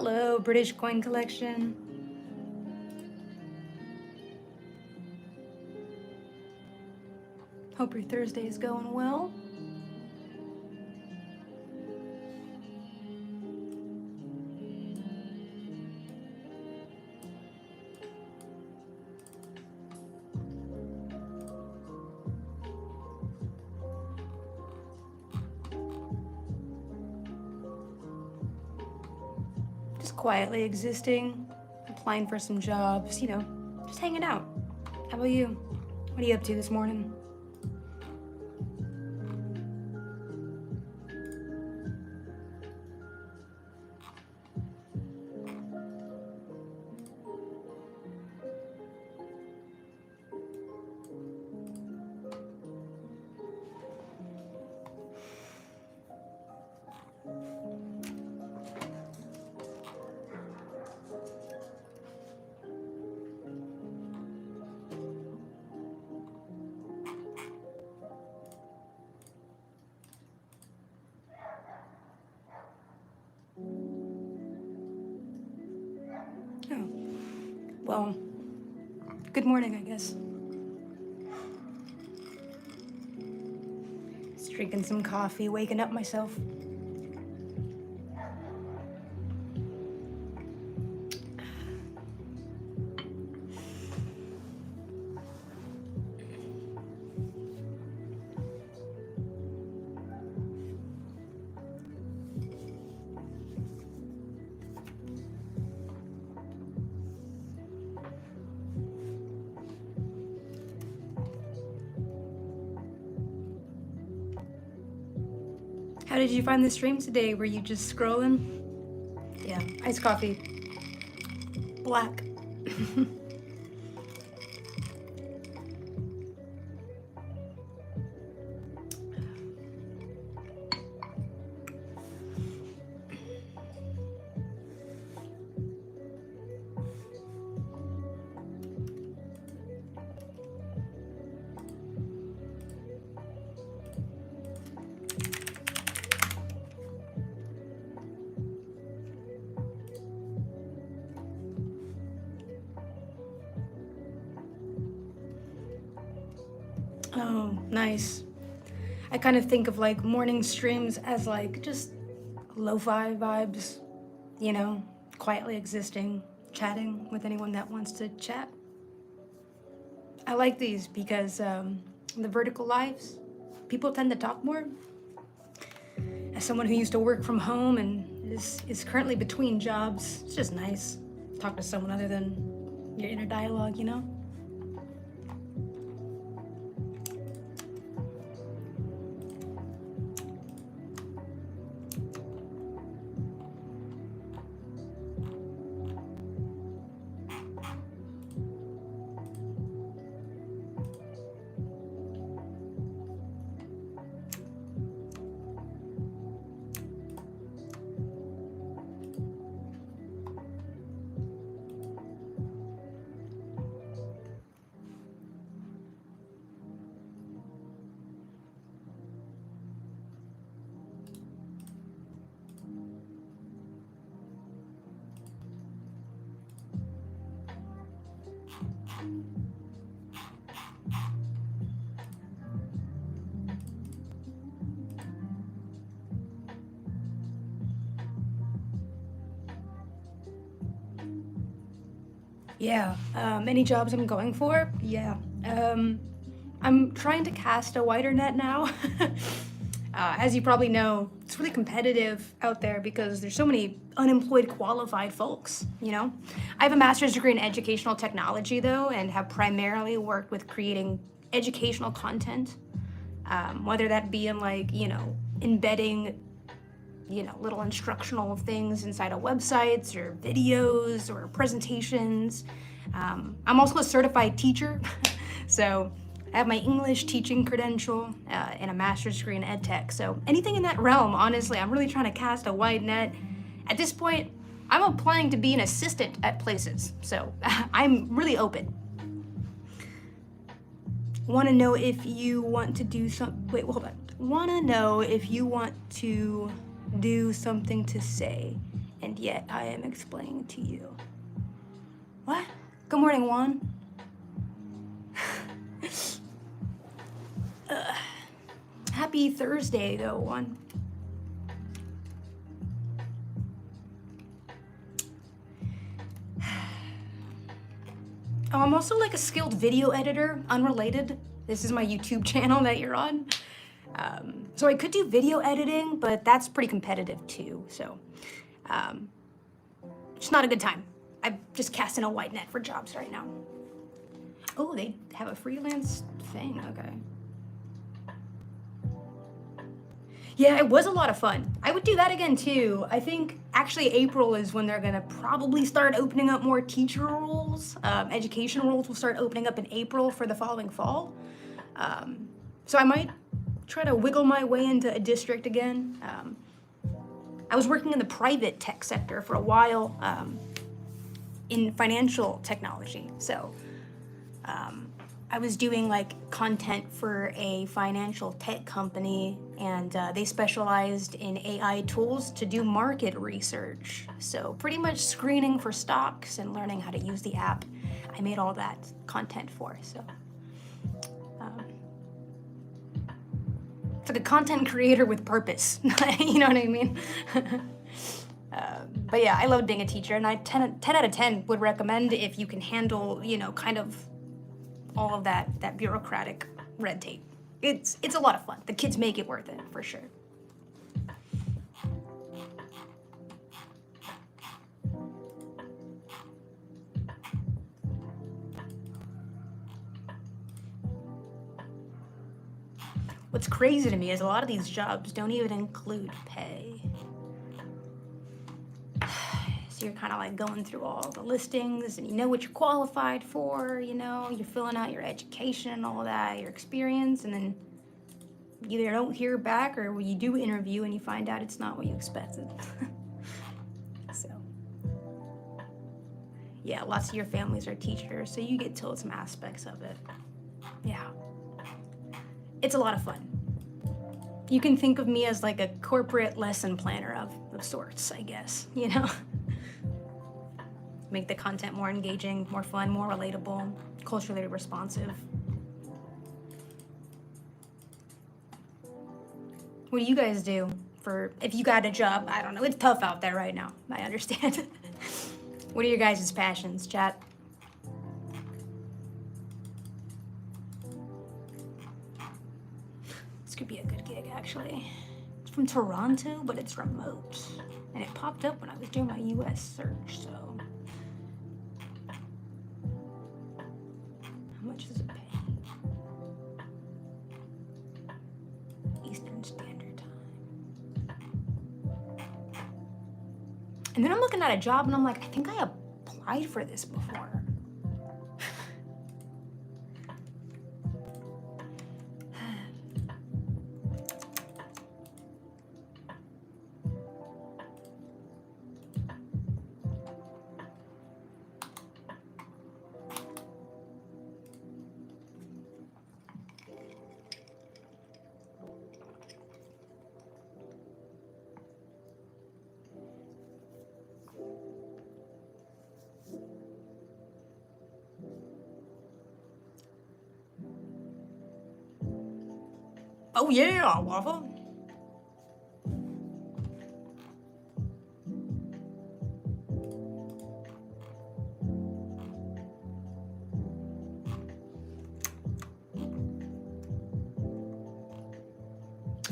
Hello, British coin collection. Hope your Thursday is going well. Just quietly existing, applying for some jobs, just hanging out. How about you? What are you up to this morning? Oh, well, good morning, I guess. Just drinking some coffee, waking up myself. How did you find the stream today? Were you just scrolling? Yeah, iced coffee. Black. Oh, nice. I kind of think of like morning streams as like just lo-fi vibes, quietly existing, chatting with anyone that wants to chat. I like these because the vertical lives, people tend to talk more. As someone who used to work from home and is currently between jobs, it's just nice. Talk to someone other than your inner dialogue, Yeah, any jobs I'm going for? Yeah. I'm trying to cast a wider net now. As you probably know, it's really competitive out there because there's so many unemployed qualified folks, I have a master's degree in educational technology though, and have primarily worked with creating educational content, whether that be in like, embedding little instructional things inside of websites or videos or presentations. I'm also a certified teacher, so I have my English teaching credential and a master's degree in ed tech. So anything in that realm, honestly, I'm really trying to cast a wide net. At this point, I'm applying to be an assistant at places, so I'm really open. Want to know if you want to do some, wait, hold on. Want to know if you want to do something to say and yet I am explaining to you. What? Good morning, Juan. Happy Thursday, though, Juan. Oh, I'm also like a skilled video editor, unrelated. This is my YouTube channel that you're on. So I could do video editing, but that's pretty competitive too. So, just not a good time. I'm just casting a wide net for jobs right now. Oh, they have a freelance thing, okay. Yeah, it was a lot of fun. I would do that again too. I think actually April is when they're gonna probably start opening up more teacher roles. Education roles will start opening up in April for the following fall. So I might try to wiggle my way into a district again. I was working in the private tech sector for a while in financial technology. So I was doing like content for a financial tech company, and they specialized in AI tools to do market research. So pretty much screening for stocks and learning how to use the app. I made all that content for. So it's like a content creator with purpose. You know what I mean? But yeah, I love being a teacher, and I 10 out of 10 would recommend if you can handle, you know, kind of all of that bureaucratic red tape. It's a lot of fun. The kids make it worth it, for sure. What's crazy to me is a lot of these jobs don't even include pay. So you're kind of like going through all the listings, and you know what you're qualified for, you know, you're filling out your education and all that, your experience, and then you either don't hear back or you do interview and you find out it's not what you expected. So, yeah, lots of your families are teachers, so you get told some aspects of it. Yeah. It's a lot of fun. You can think of me as like a corporate lesson planner of sorts, I guess, you know? Make the content more engaging, more fun, more relatable, culturally responsive. What do you guys do for, if you got a job? I don't know, it's tough out there right now, I understand. What are your guys' passions, chat? This could be a good gig, actually. It's from Toronto, but it's remote. And it popped up when I was doing my US search, so. How much does it pay? Eastern Standard Time. And then I'm looking at a job and I'm like, I think I applied for this before. Oh yeah, waffle.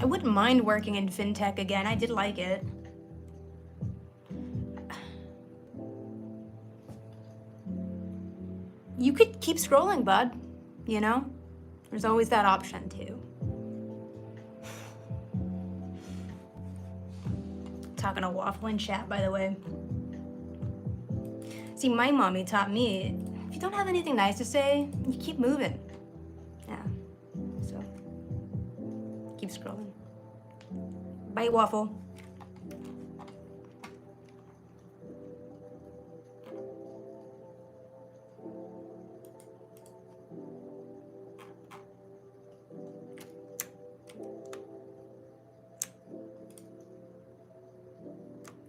I wouldn't mind working in fintech again. I did like it. You could keep scrolling, bud. You know? There's always that option too. Talking to waffle in chat, by the way. See, my mommy taught me, if you don't have anything nice to say, you keep moving. Yeah, so keep scrolling. Bye, waffle.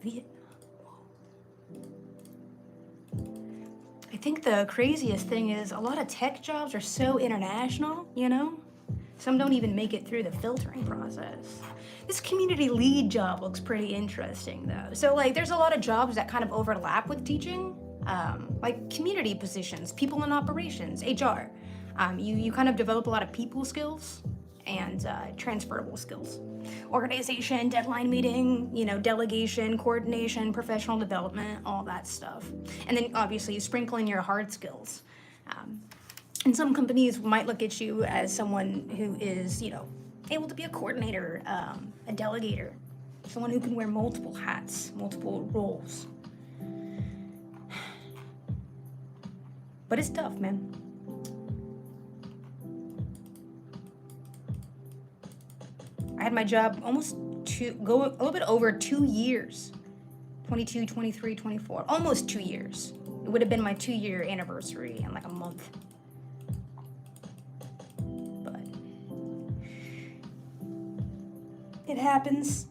Vietnam. think the craziest thing is a lot of tech jobs are so international, you know? Some don't even make it through the filtering process. This community lead job looks pretty interesting though. So like there's a lot of jobs that kind of overlap with teaching, like community positions, people in operations, HR. You kind of develop a lot of people skills and transferable skills. Organization, deadline meeting, you know, delegation, coordination, professional development, all that stuff. And then obviously you sprinkle in your hard skills. And some companies might look at you as someone who is, you know, able to be a coordinator, a delegator, someone who can wear multiple hats, multiple roles. But it's tough, man. I had my job a little bit over 2 years. 22, 23, 24, almost 2 years. It would have been my 2-year anniversary in like a month. But it happens.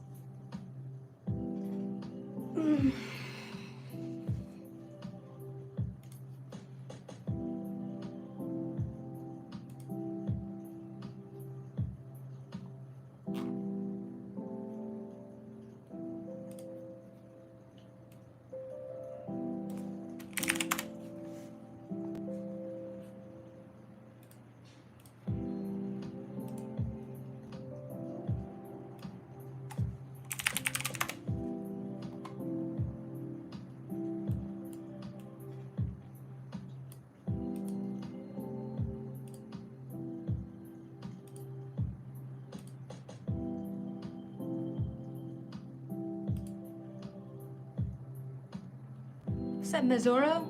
What's up, Missouro?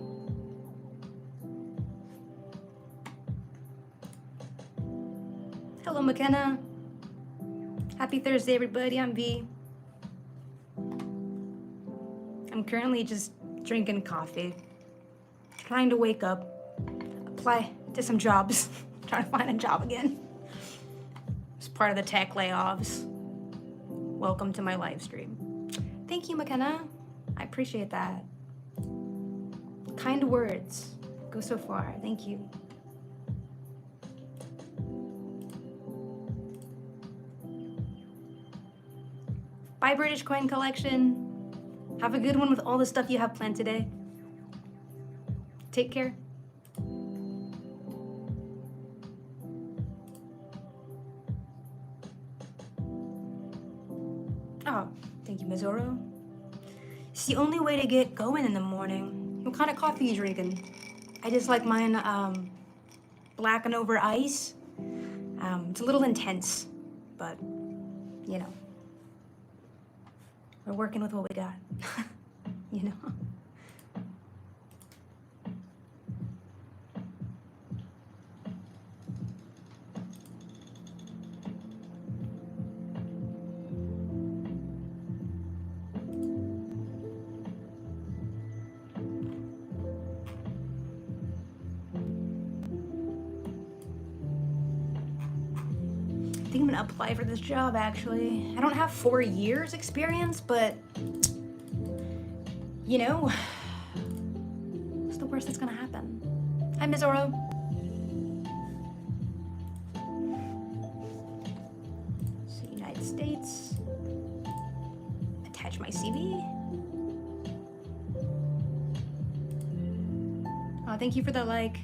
Hello, McKenna. Happy Thursday, everybody. I'm V. I'm currently just drinking coffee, trying to wake up, apply to some jobs, trying to find a job again. It's part of the tech layoffs. Welcome to my live stream. Thank you, McKenna. I appreciate that. Kind words go so far. Thank you. Bye, British Coin Collection. Have a good one with all the stuff you have planned today. Take care. Oh, thank you, Missouro. It's the only way to get going in the morning. What kind of coffee are you drinking? I just like mine black and over ice. It's a little intense, but you know, we're working with what we got, you know? I think I'm gonna apply for this job, actually. I don't have 4 years experience, but you know, what's the worst that's gonna happen? Hi, Missouro. So, United States. Attach my CV. Oh, thank you for the like.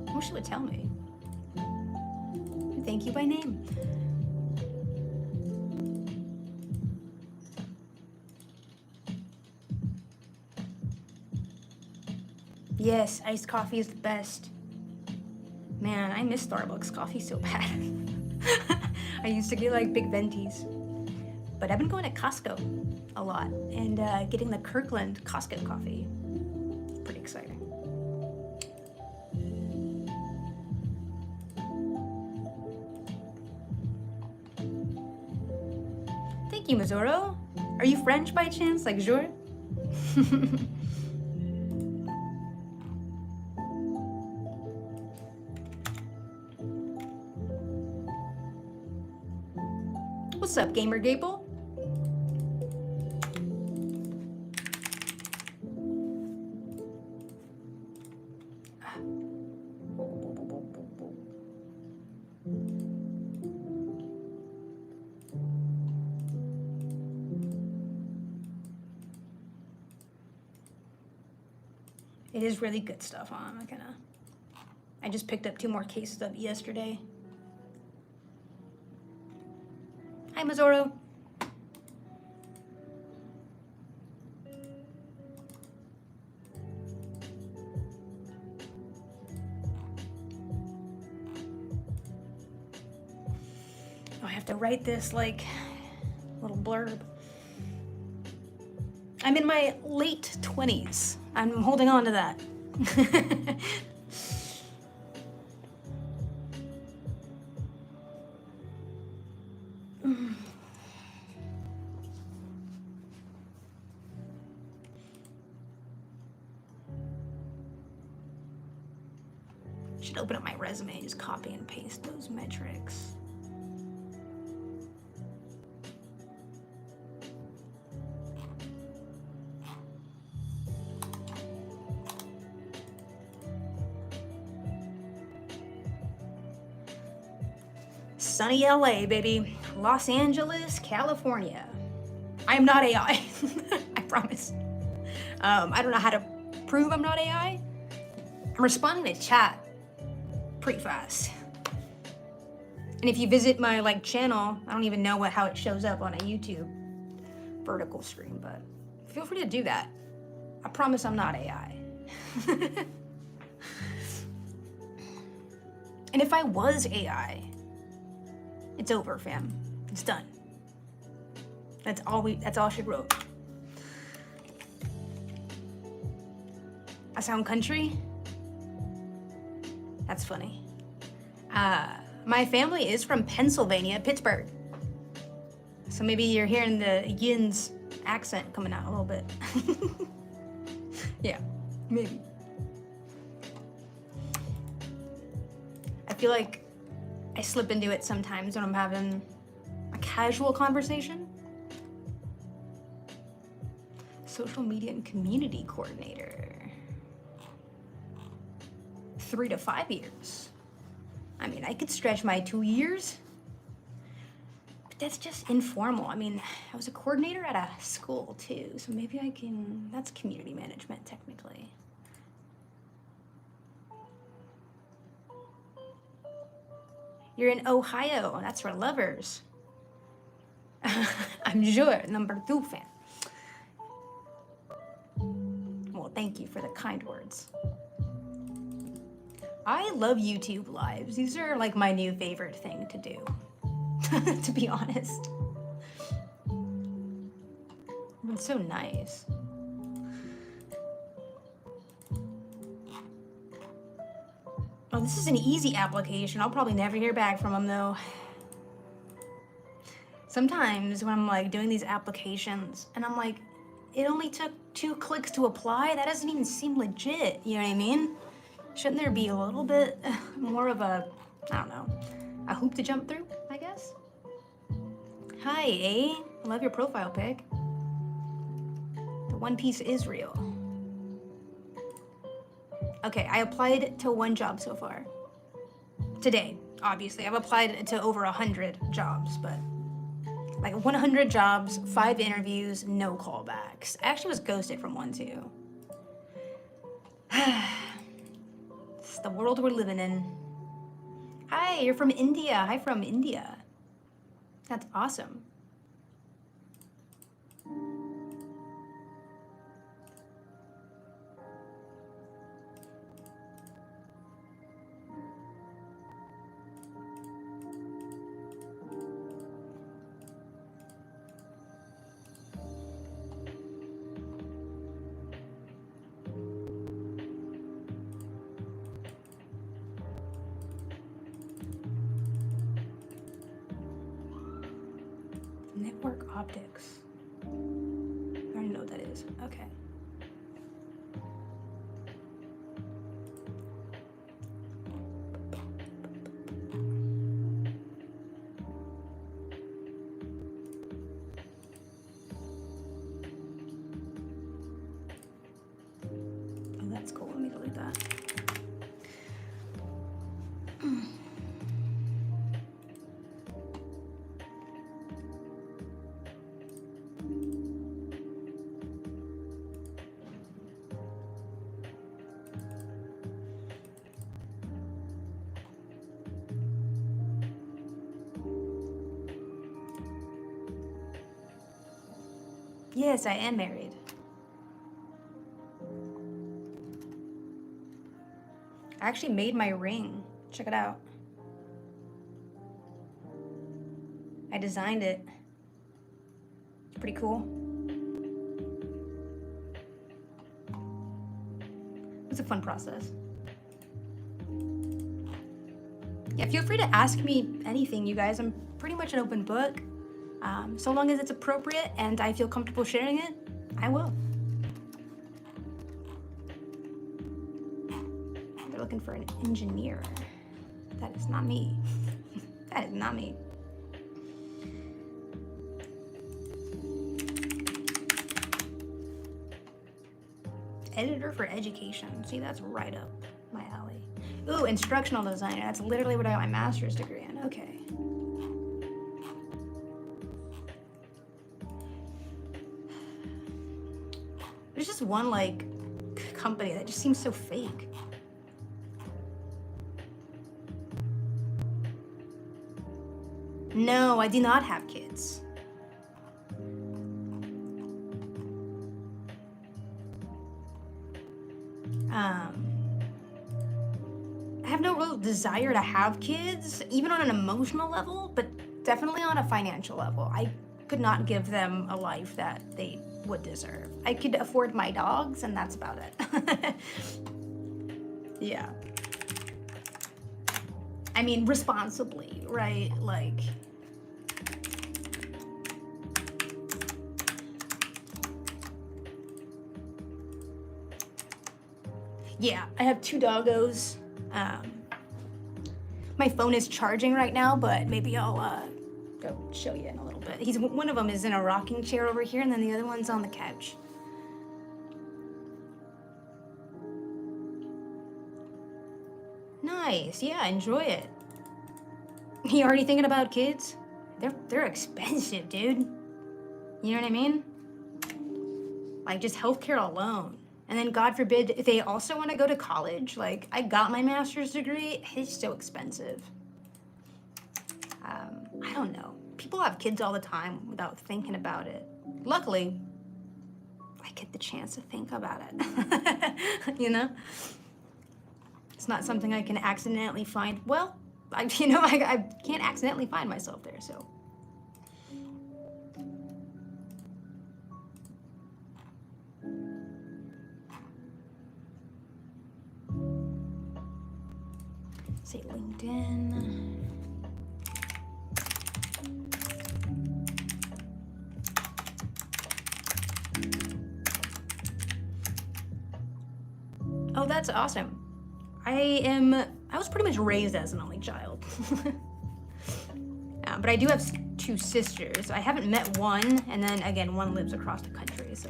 I wish it would tell me. Thank you by name. Yes, iced coffee is the best. Man, I miss Starbucks coffee so bad. I used to get like big ventis. But I've been going to Costco a lot and getting the Kirkland Costco coffee. It's pretty exciting. Thank you, Missouro. Are you French by chance, like Jour? What's up, Gamer Gable? It is really good stuff, huh? I'm not gonna... I just picked up 2 more cases of it yesterday. Hi, Mazzoro. Oh, I have to write this, like, little blurb. I'm in my late 20s. I'm holding on to that. Should open up my resume and just copy and paste those metrics. Sunny LA, baby. Los Angeles, California. I am not AI. I promise. I don't know how to prove I'm not AI. I'm responding to chat pretty fast. And if you visit my like channel, I don't even know how it shows up on a YouTube vertical stream, but feel free to do that. I promise I'm not AI. And if I was AI, it's over, fam. It's done. That's all she wrote. I sound country? That's funny. My family is from Pennsylvania, Pittsburgh. So maybe you're hearing the Yin's accent coming out a little bit. Yeah, maybe. I feel like I slip into it sometimes when I'm having a casual conversation. Social media and community coordinator. 3 to 5 years. I mean, I could stretch my 2 years, but that's just informal. I mean, I was a coordinator at a school too, so maybe I can, that's community management technically. You're in Ohio, that's for lovers. I'm sure, number 2 fan. Well, thank you for the kind words. I love YouTube lives. These are like my new favorite thing to do, to be honest. It's so nice. Oh, this is an easy application. I'll probably never hear back from them though. Sometimes when I'm like doing these applications and I'm like, it only took 2 clicks to apply, that doesn't even seem legit, you know what I mean? Shouldn't there be a little bit more of a, I don't know, a hoop to jump through, I guess? Hi, A. I love your profile pic. The One Piece is real. Okay, I applied to 1 job so far. Today, obviously. I've applied to over 100 jobs, but like 100 jobs, 5 interviews, no callbacks. I actually was ghosted from 1 too. It's the world we're living in. Hi, you're from India. Hi from India. That's awesome. Network optics. I already know what that is. Okay. Oh, that's cool. Let me delete that. Yes, I am married. I actually made my ring. Check it out. I designed it. It's pretty cool. It was a fun process. Yeah, feel free to ask me anything, you guys. I'm pretty much an open book. So long as it's appropriate and I feel comfortable sharing it, I will. They're looking for an engineer. That is not me. That is not me. Editor for education. See, that's right up my alley. Ooh, instructional designer. That's literally what I got my master's degree in. Okay. There's just one, like, company that just seems so fake. No, I do not have kids. I have no real desire to have kids, even on an emotional level, but definitely on a financial level. I could not give them a life that they would deserve. I could afford my dogs, and that's about it. Yeah. I mean, responsibly, right? Like... Yeah, I have 2 doggos. My phone is charging right now, but maybe I'll go show you in a little bit. One of them is in a rocking chair over here, and then the other one's on the couch. Nice, yeah, enjoy it. You already thinking about kids? They're expensive, dude. You know what I mean? Like, just healthcare alone. And then, God forbid, if they also want to go to college, like, I got my master's degree, it's so expensive. I don't know. People have kids all the time without thinking about it. Luckily, I get the chance to think about it. You know? It's not something I can accidentally find. Well, I can't accidentally find myself there, so. Say LinkedIn. Oh, that's awesome. I was pretty much raised as an only child. But I do have 2 sisters. I haven't met one, and then again, one lives across the country, so.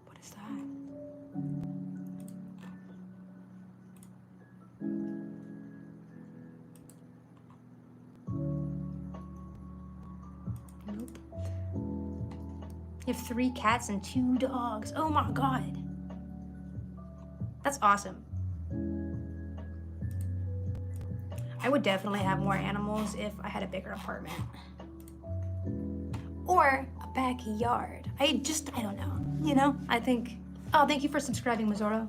What is that? Nope. You have 3 cats and 2 dogs. Oh my God. That's awesome. I would definitely have more animals if I had a bigger apartment. Or a backyard. I don't know. You know, I think... Oh, thank you for subscribing, Mazzoro.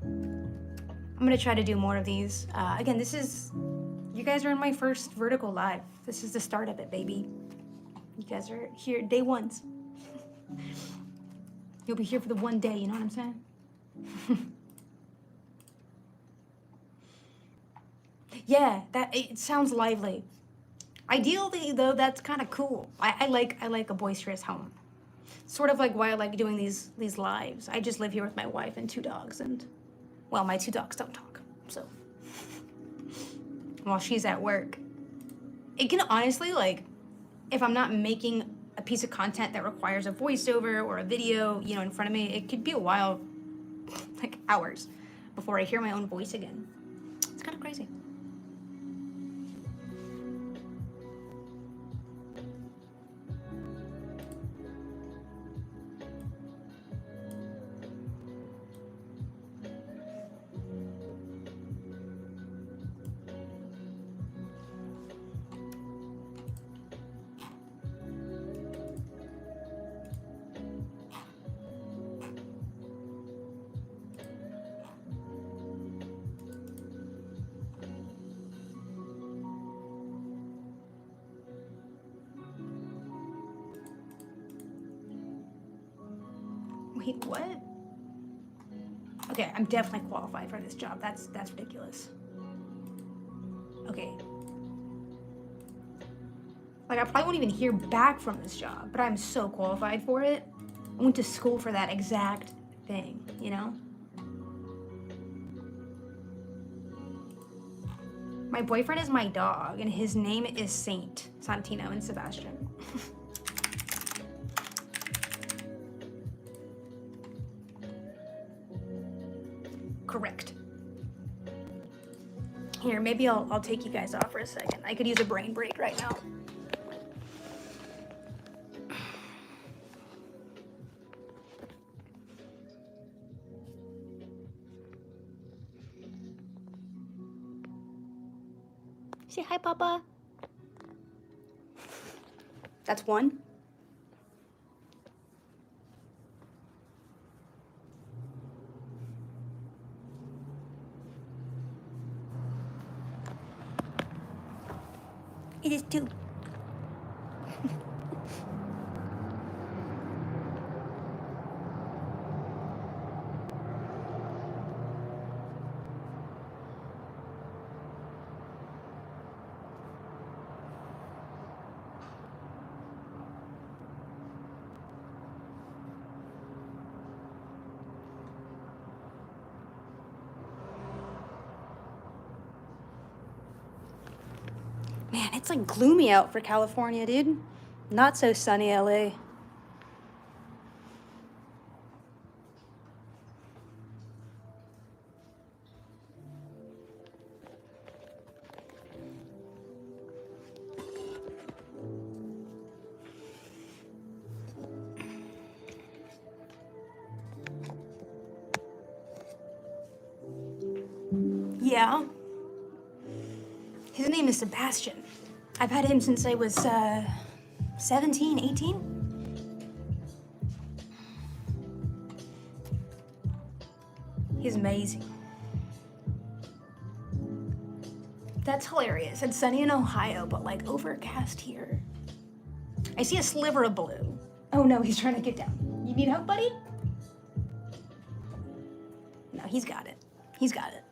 I'm gonna try to do more of these. Again, this is... You guys are in my first vertical live. This is the start of it, baby. You guys are here day ones. You'll be here for the one day, you know what I'm saying? Yeah, it sounds lively. Ideally, though, that's kind of cool. I like a boisterous home. Sort of like why I like doing these lives. I just live here with my wife and 2 dogs, and well, my 2 dogs don't talk, so while she's at work, it can honestly, like, if I'm not making a piece of content that requires a voiceover or a video, you know, in front of me, it could be a while, like hours, before I hear my own voice again. It's kind of crazy. Wait, what? Okay, I'm definitely qualified for this job. That's ridiculous. Okay. Like, I probably won't even hear back from this job, but I'm so qualified for it. I went to school for that exact thing, you know? My boyfriend is my dog, and his name is Saint Santino and Sebastian. Correct. Here, maybe I'll take you guys off for a second. I could use a brain break right now. Say hi, Papa. That's one. It is two. Man, it's like gloomy out for California, dude. Not so sunny LA. Yeah. His name is Sebastian. I've had him since I was 17, 18. He's amazing. That's hilarious. It's sunny in Ohio, but like overcast here. I see a sliver of blue. Oh no, he's trying to get down. You need help, buddy? No, he's got it. He's got it.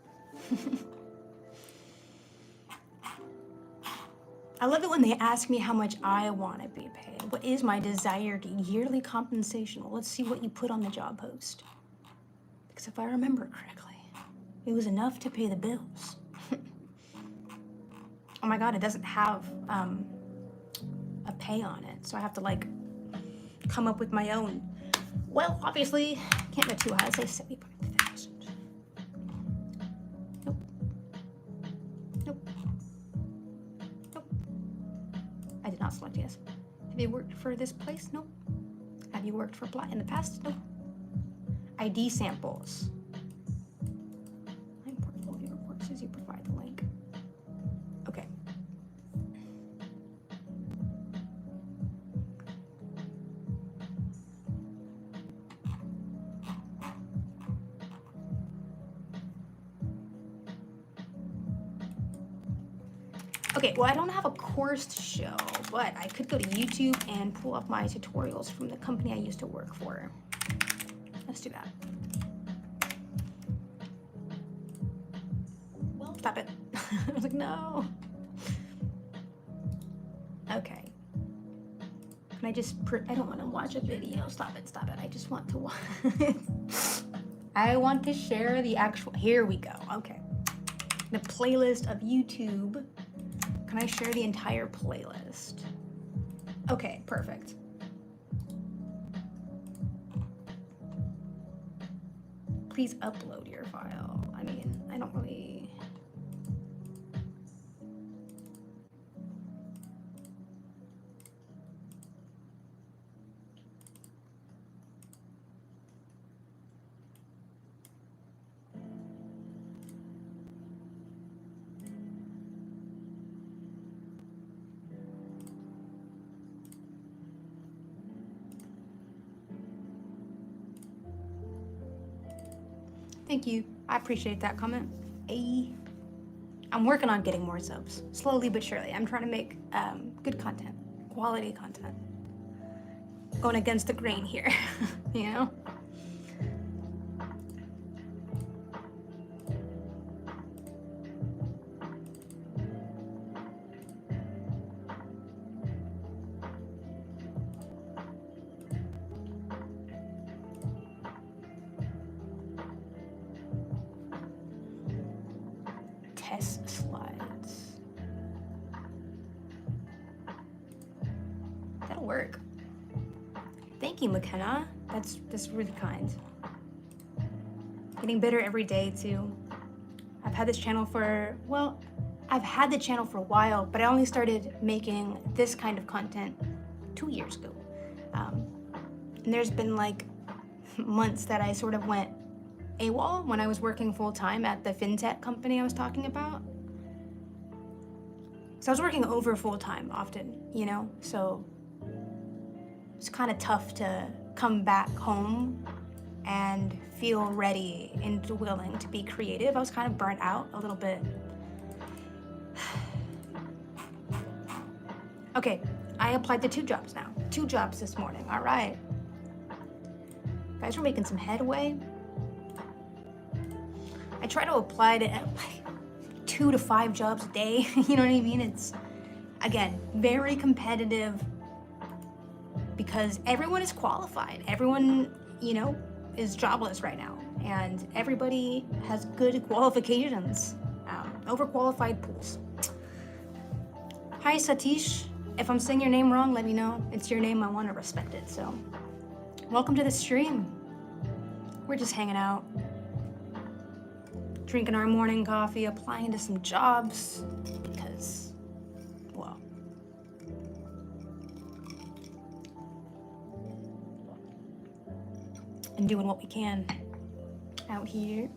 I love it when they ask me how much I want to be paid. What is my desired yearly compensation? Well, let's see what you put on the job post. Because if I remember correctly, it was enough to pay the bills. Oh my God, it doesn't have a pay on it. So I have to like come up with my own. Well, obviously, can't go too high. Let's say 75,000. Nope. Nope. Nope. I did not select yes. Have you worked for this place? Nope. Have you worked for Plaid in the past? Nope. ID samples. My portfolio report says you provide the link. Okay. Okay, well, I don't have a course to show, but I could go to YouTube and pull up my tutorials from the company I used to work for. Let's do that. Well, stop it. I was like, no. I don't want to watch a video. Stop it. I just want to watch. I want to share the actual, here we go. Okay. The playlist of YouTube. Can I share the entire playlist? Okay, perfect. Please upload your file. I mean, I don't really... Thank you. I appreciate that comment. I'm working on getting more subs, slowly but surely. I'm trying to make good content, quality content. Going against the grain here, you know? Test slides. That'll work. Thank you, McKenna. That's really kind. Getting better every day too. I've had this channel for, well, I've had the channel for a while, but I only started making this kind of content 2 years ago. And there's been like months that I sort of went AWOL when I was working full-time at the fintech company I was talking about. So I was working over full-time often, you know? So it's kind of tough to come back home and feel ready and willing to be creative. I was kind of burnt out a little bit. Okay, I applied to 2 jobs now. 2 jobs this morning, all right. Guys, we're making some headway. I try to apply to like 2 to 5 jobs a day, you know what I mean? It's, again, very competitive because everyone is qualified. Everyone, you know, is jobless right now, and everybody has good qualifications, overqualified pools. Hi, Satish. If I'm saying your name wrong, let me know. It's your name, I want to respect it, so. Welcome to the stream. We're just hanging out, drinking our morning coffee, applying to some jobs, because, well, and doing what we can out here.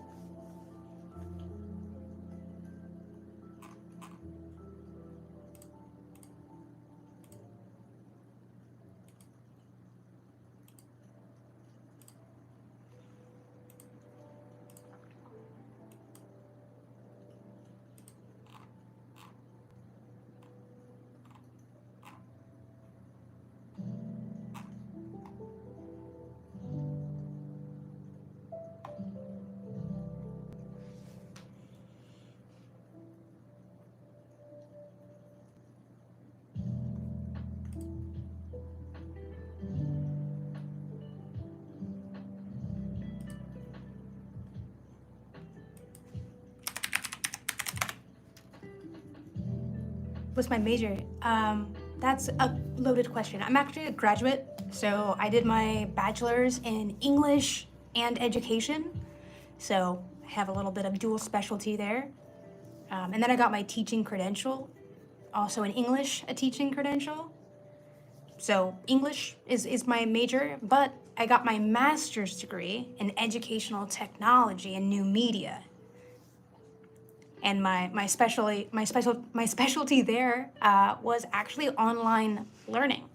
What's my major? That's a loaded question. I'm actually a graduate, so I did my bachelor's in English and education. So I have a little bit of dual specialty there. And then I got my teaching credential, also in English, a teaching credential. So English is my major, but I got my master's degree in educational technology and new media. And my specialty there was actually online learning.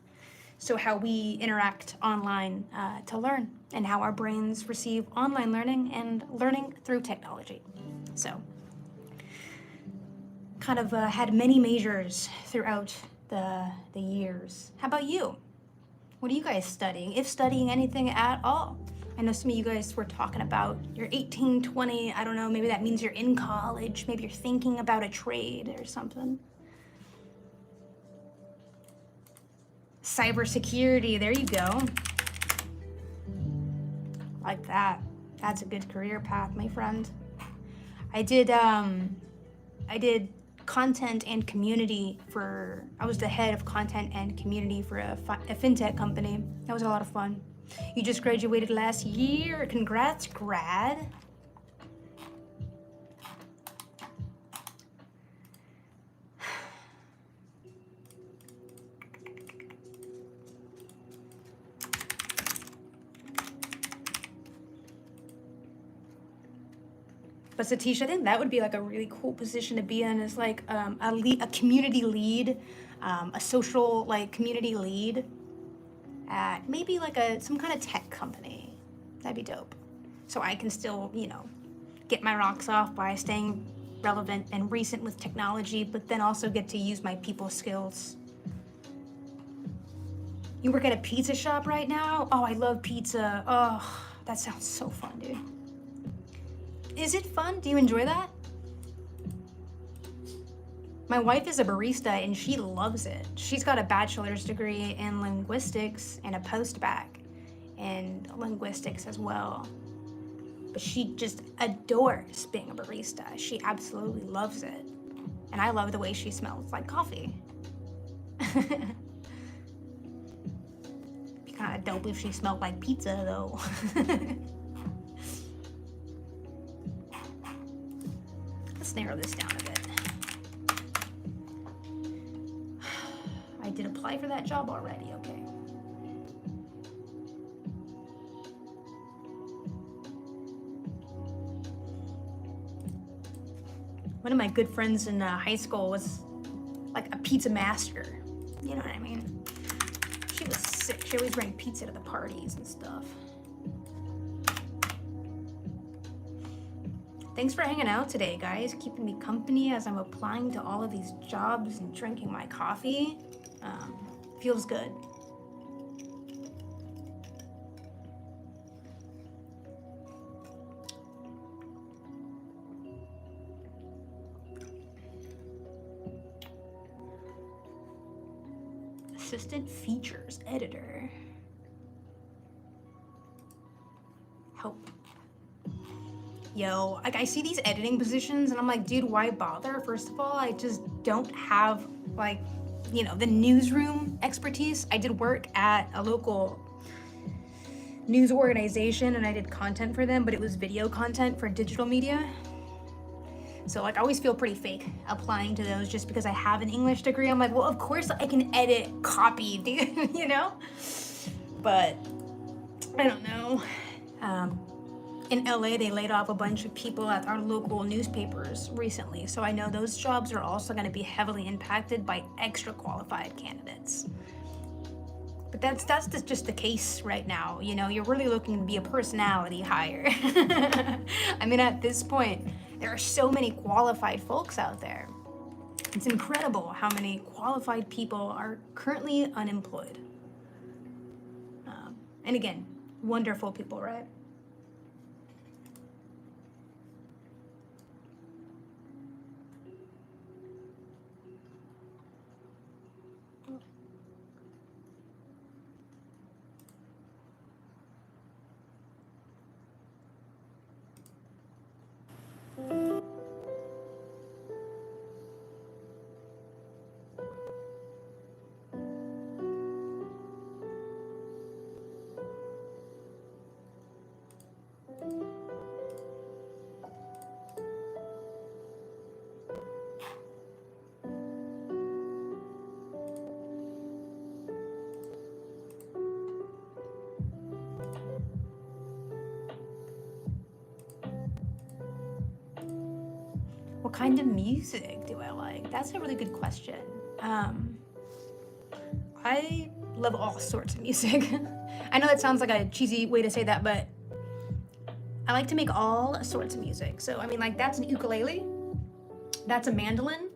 So how we interact online to learn, and how our brains receive online learning and learning through technology. So kind of had many majors throughout the years. How about you? What are you guys studying, if studying anything at all? I know some of you guys were talking about you're 18, 20, I don't know, maybe that means you're in college, maybe you're thinking about a trade or something. cybersecurity. There you go. Like that. That's a good career path, my friend. I did content and community I was the head of content and community for a fintech company. That was a lot of fun. You just graduated last year. Congrats, grad. But Satish, I think that would be like a really cool position to be in, is like a community lead, a social like community lead at maybe like some kind of tech company. That'd be dope. So I can still, get my rocks off by staying relevant and recent with technology, but then also get to use my people skills. You work at a pizza shop right now? Oh, I love pizza. Oh, that sounds so fun, dude. Is it fun? Do you enjoy that? My wife is a barista and she loves it. She's got a bachelor's degree in linguistics and a post-bac in linguistics as well. But she just adores being a barista. She absolutely loves it. And I love the way she smells like coffee. Be kind of dope if she smelled like pizza though. Let's narrow this down a bit. I did apply for that job already, okay. One of my good friends in high school was like a pizza master. You know what I mean? She was sick. She always bring pizza to the parties and stuff. Thanks for hanging out today, guys. Keeping me company as I'm applying to all of these jobs and drinking my coffee. Feels good. Assistant features editor. Help. Yo, like I see these editing positions and I'm like, dude, why bother? First of all, I just don't have like, the newsroom expertise. I did work at a local news organization and I did content for them, but it was video content for digital media. So like I always feel pretty fake applying to those just because I have an English degree. I'm like, well, of course I can edit, copy, But I don't know. In LA, they laid off a bunch of people at our local newspapers recently. So I know those jobs are also going to be heavily impacted by extra qualified candidates. But that's just the case right now. You're really looking to be a personality hire. I mean, at this point, there are so many qualified folks out there. It's incredible how many qualified people are currently unemployed. And again, wonderful people, right? What kind of music do I like? That's a really good question. I love all sorts of music. I know that sounds like a cheesy way to say that, but I like to make all sorts of music. So, I mean, like that's an ukulele, that's a mandolin,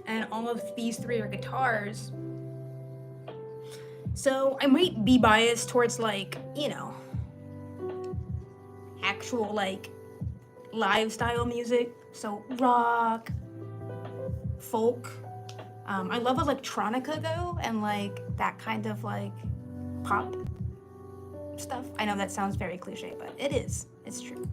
and all of these three are guitars. So I might be biased towards like, actual like live style music. So rock, folk, I love electronica though, and like that kind of like pop stuff. I know that sounds very cliche, but it is. It's true.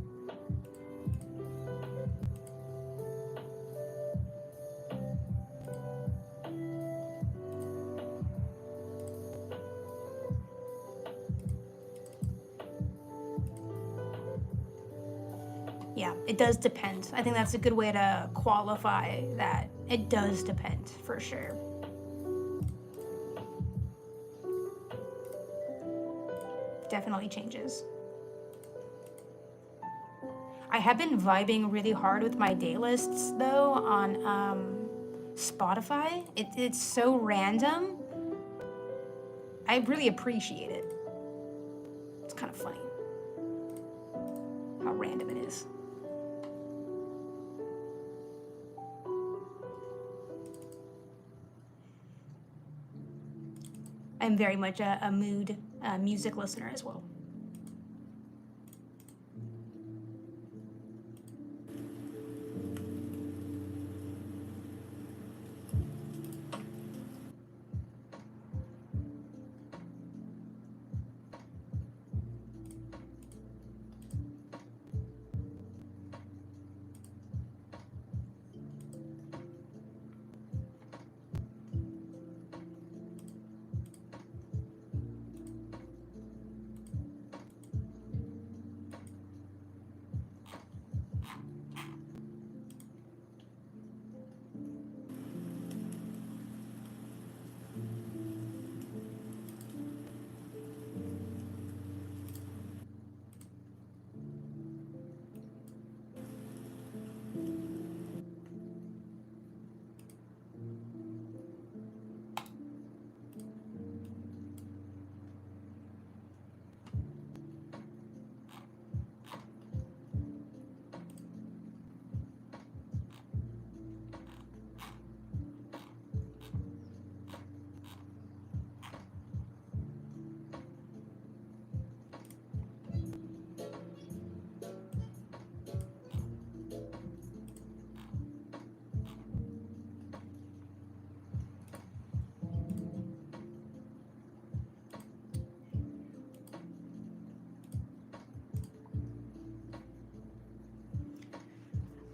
Yeah, it does depend. I think that's a good way to qualify that. It does depend, for sure. Definitely changes. I have been vibing really hard with my day lists, though, on Spotify. It's so random. I really appreciate it. It's kind of funny how random it is. I'm very much a mood music listener as well.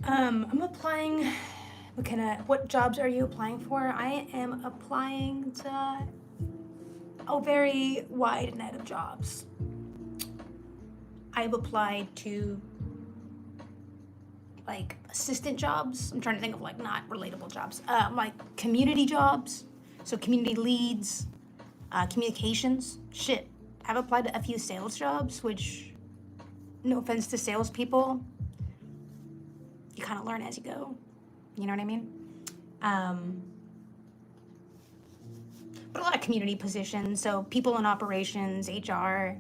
I'm applying. What jobs are you applying for? I am applying to a very wide net of jobs. I've applied to like assistant jobs. I'm trying to think of like not relatable jobs. Like community jobs. So community leads, communications. Shit. I've applied to a few sales jobs, which, no offense to salespeople, you kind of learn as you go. You know what I mean? But a lot of community positions, so people in operations, HR,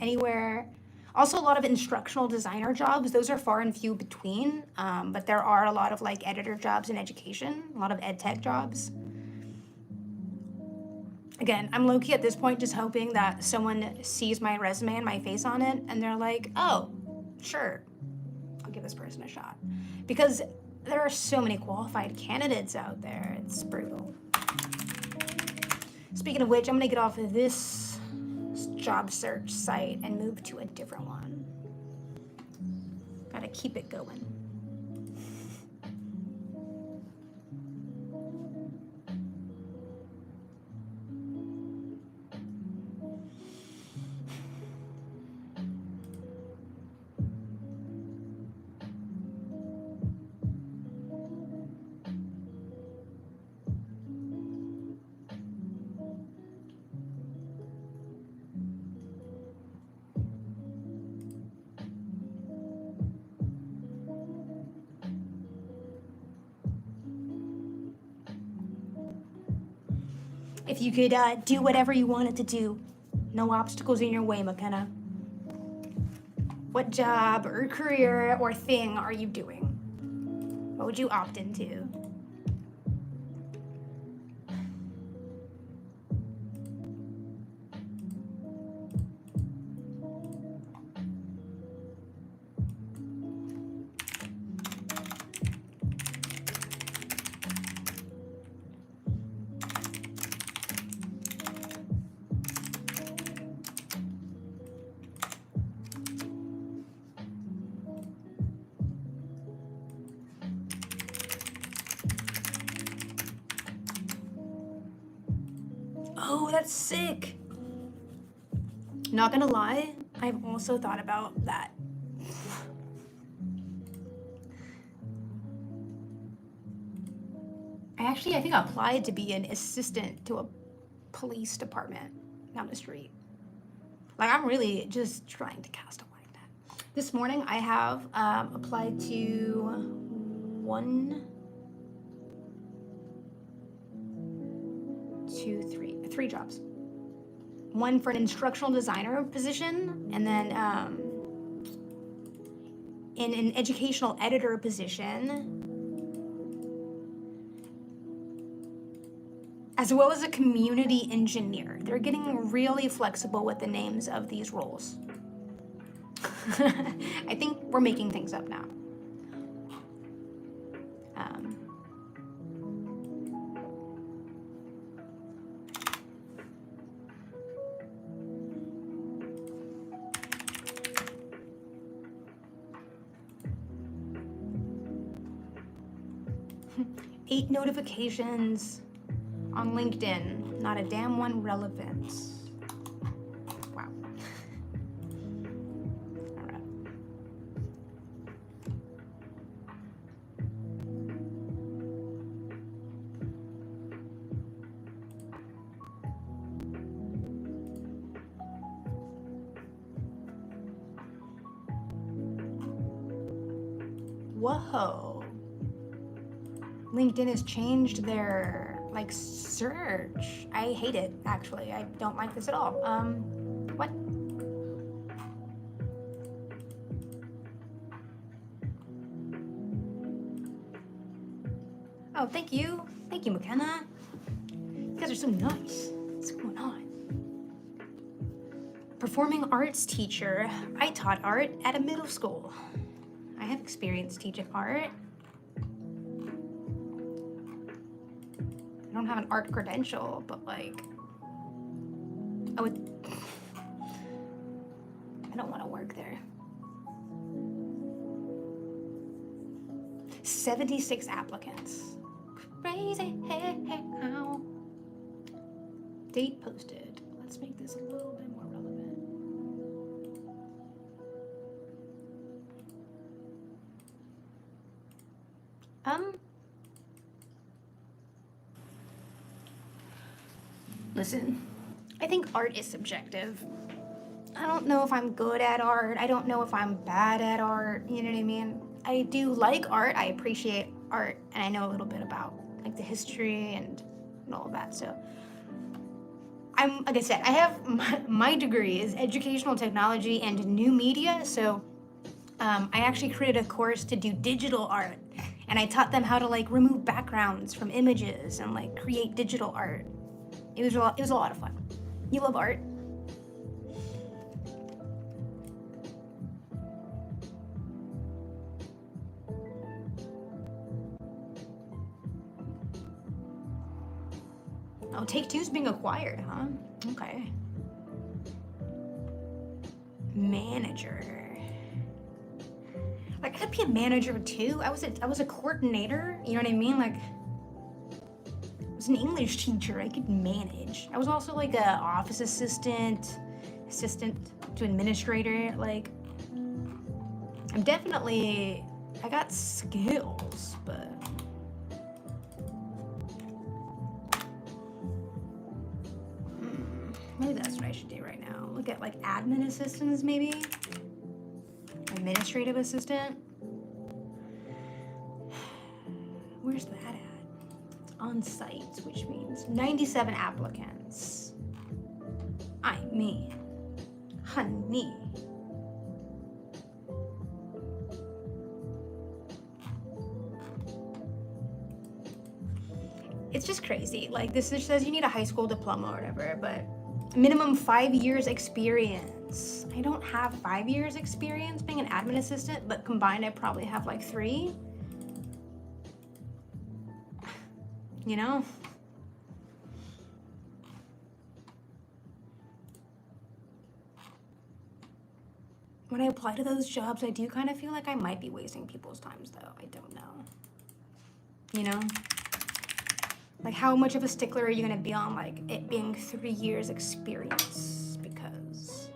anywhere. Also, a lot of instructional designer jobs. Those are far and few between, but there are a lot of like editor jobs in education, a lot of ed tech jobs. Again, I'm low-key at this point just hoping that someone sees my resume and my face on it, and they're like, oh, sure, I'll give this person a shot. Because there are so many qualified candidates out there. It's brutal. Speaking of which, I'm gonna get off of this job search site and move to a different one. Gotta keep it going. If you could do whatever you wanted to do, no obstacles in your way, McKenna, what job or career or thing are you doing? What would you opt into? that's sick. Not gonna lie, I've also thought about that. I think I applied to be an assistant to a police department down the street. Like, I'm really just trying to cast a wide net. This morning, I have applied to three jobs. One for an instructional designer position, and then in an educational editor position, as well as a community engineer. They're getting really flexible with the names of these roles. I think we're making things up now. Eight notifications on LinkedIn, not a damn one relevant. Wow. All right. Whoa. LinkedIn has changed their search. I hate it, actually. I don't like this at all. What? Oh, thank you. Thank you, McKenna. You guys are so nice. What's going on? Performing arts teacher. I taught art at a middle school. I have experience teaching art. I don't have an art credential, but I don't want to work there. 76 applicants. Crazy. How? Date posted. Let's make this a little bit more relevant. Listen, I think art is subjective. I don't know if I'm good at art. I don't know if I'm bad at art. You know what I mean? I do like art. I appreciate art, and I know a little bit about the history and all of that. So like I said, I have my degree is educational technology and new media. So I actually created a course to do digital art, and I taught them how to remove backgrounds from images and create digital art. It was a lot of fun. You love art? Oh, Take-Two's being acquired, huh? Okay. Manager. I could be a manager too. I was a coordinator. You know what I mean? I was an English teacher. I could manage. I was also a office assistant to administrator. I'm definitely, I got skills, but maybe that's what I should do right now. Look at admin assistants, maybe. Administrative assistant. Where's that at? It's on site, which means 97 applicants. I mean, honey. It's just crazy. This just says you need a high school diploma or whatever, but minimum 5 years experience. I don't have 5 years experience being an admin assistant, but combined I probably have 3. You know? When I apply to those jobs, I do kind of feel like I might be wasting people's times, though. I don't know. You know? Like, how much of a stickler are you gonna be on, like, it being 3 years experience? Because...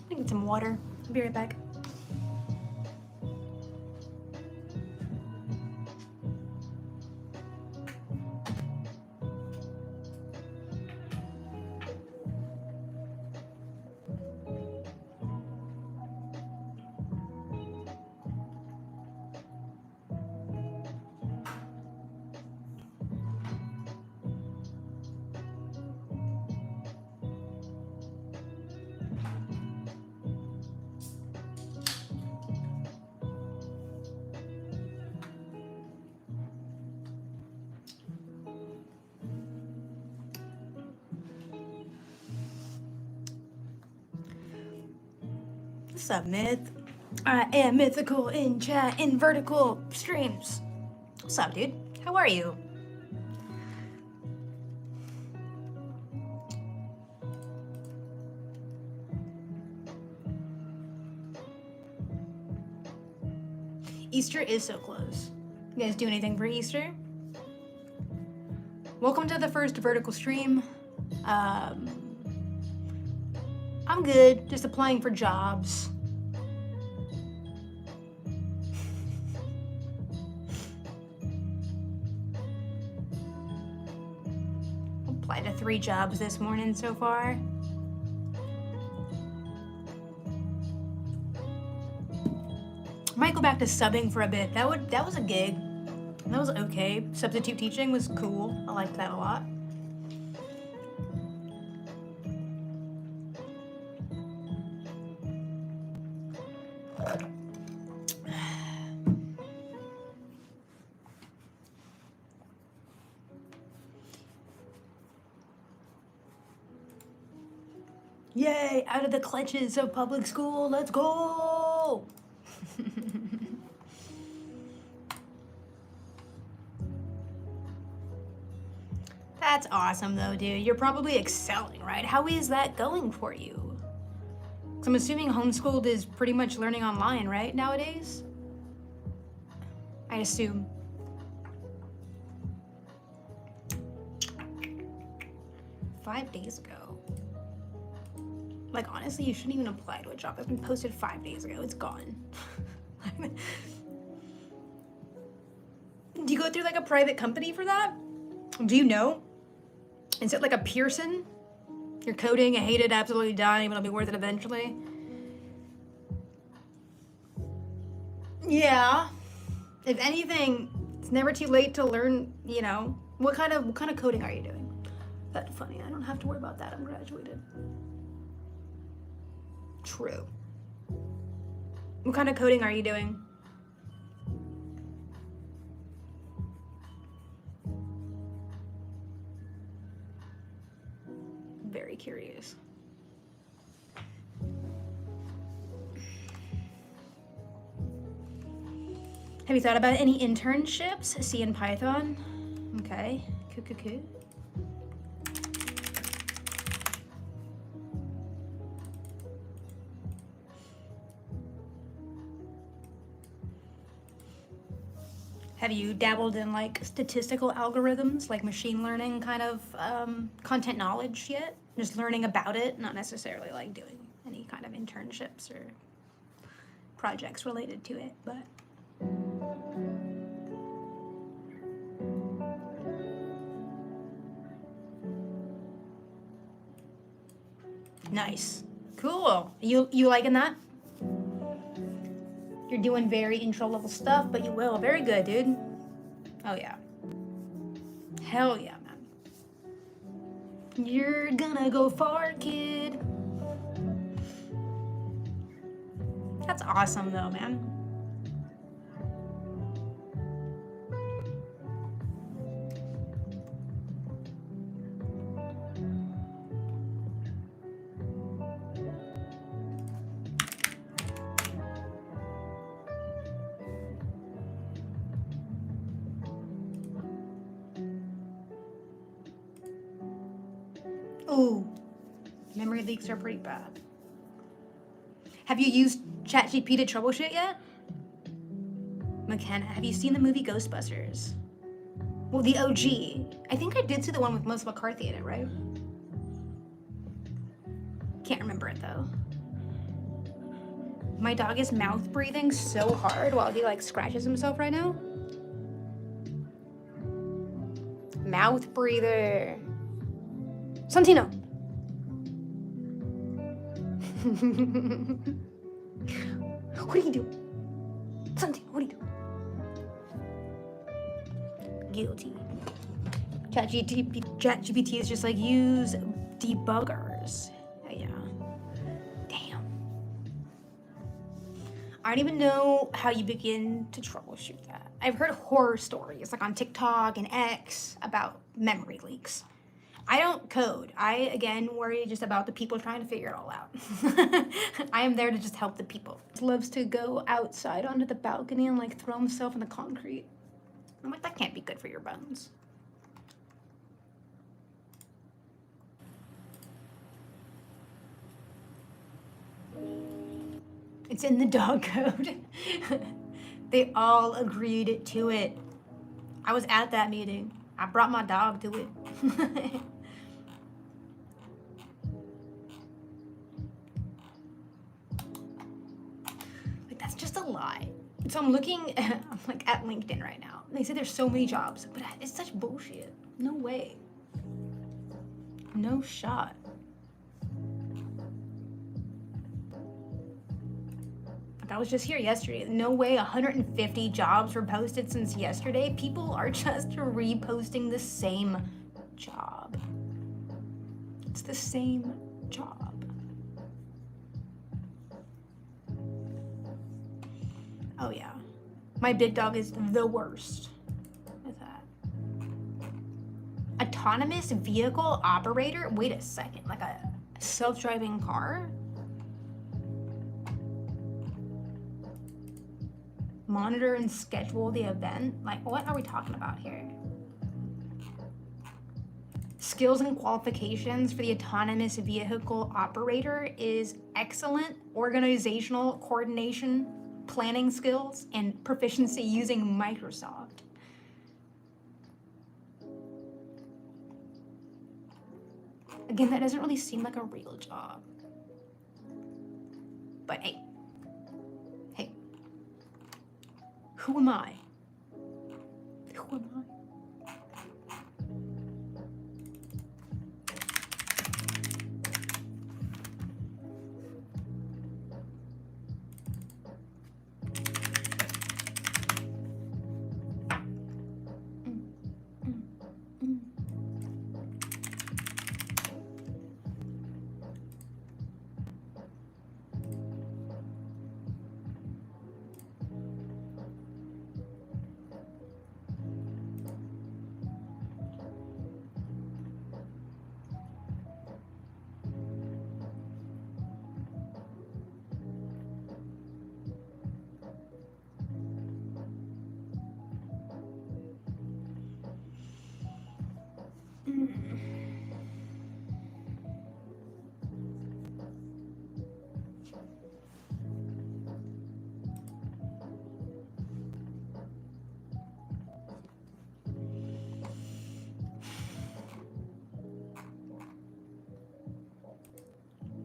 I need some water. I'll be right back. What's up, Myth? I am mythical in chat in vertical streams. What's up, dude? How are you? Easter is so close. You guys do anything for Easter? Welcome to the first vertical stream. I'm good, just applying for jobs. Applied to 3 jobs this morning so far. Might go back to subbing for a bit. That was a gig. That was okay. Substitute teaching was cool. I liked that a lot. Yay, out of the clutches of public school, let's go! That's awesome though, dude. You're probably excelling, right? How is that going for you? 'Cause I'm assuming homeschooled is pretty much learning online, right, nowadays? I assume. Five days ago. Like, honestly, you shouldn't even apply to a job that's been posted 5 days ago. It's gone. Do you go through like a private company for that? Do you know? Is it like a Pearson? You're coding, I hate it, absolutely dying, but it'll be worth it eventually. Yeah. If anything, it's never too late to learn, you know. What kind of coding are you doing? That's funny. I don't have to worry about that. I'm graduated. True. What kind of coding are you doing? Very curious. Have you thought about any internships? C and Python? Okay. Cool. Have you dabbled in like statistical algorithms, like machine learning kind of content knowledge yet? Just learning about it, not necessarily like doing any kind of internships or projects related to it, but. Nice. Cool. You liking that? You're doing very intro level stuff, but you will. Very good, dude. Oh yeah. Hell yeah, man. You're gonna go far, kid. That's awesome though, man. Ooh, memory leaks are pretty bad. Have you used ChatGPT to troubleshoot yet? McKenna, have you seen the movie Ghostbusters? Well, the OG. I think I did see the one with Melissa McCarthy in it, right? Can't remember it though. My dog is mouth breathing so hard while he like scratches himself right now. Mouth breather. Santino. What are you doing? Santino, what are you doing? Guilty. ChatGPT is just like, use debuggers. Yeah. Damn. I don't even know how you begin to troubleshoot that. I've heard horror stories like on TikTok and X about memory leaks. I don't code. I, again, worry just about the people trying to figure it all out. I am there to just help the people. He loves to go outside onto the balcony and like throw himself in the concrete. I'm like, that can't be good for your bones. It's in the dog code. They all agreed to it. I was at that meeting. I brought my dog to it. Like, that's just a lie. So I'm looking like at LinkedIn right now. They say there's so many jobs, but it's such bullshit. No way. No shot. I was just here yesterday. No way 150 jobs were posted since yesterday. People are just reposting the same job. It's the same job. Oh yeah. My big dog is the worst with that. Autonomous vehicle operator? Wait a second. Like a self-driving car? Monitor and schedule the event? Like, what are we talking about here? Skills and qualifications for the autonomous vehicle operator is excellent organizational coordination, planning skills, and proficiency using Microsoft. Again, that doesn't really seem like a real job. But hey. Who am I? Who am I?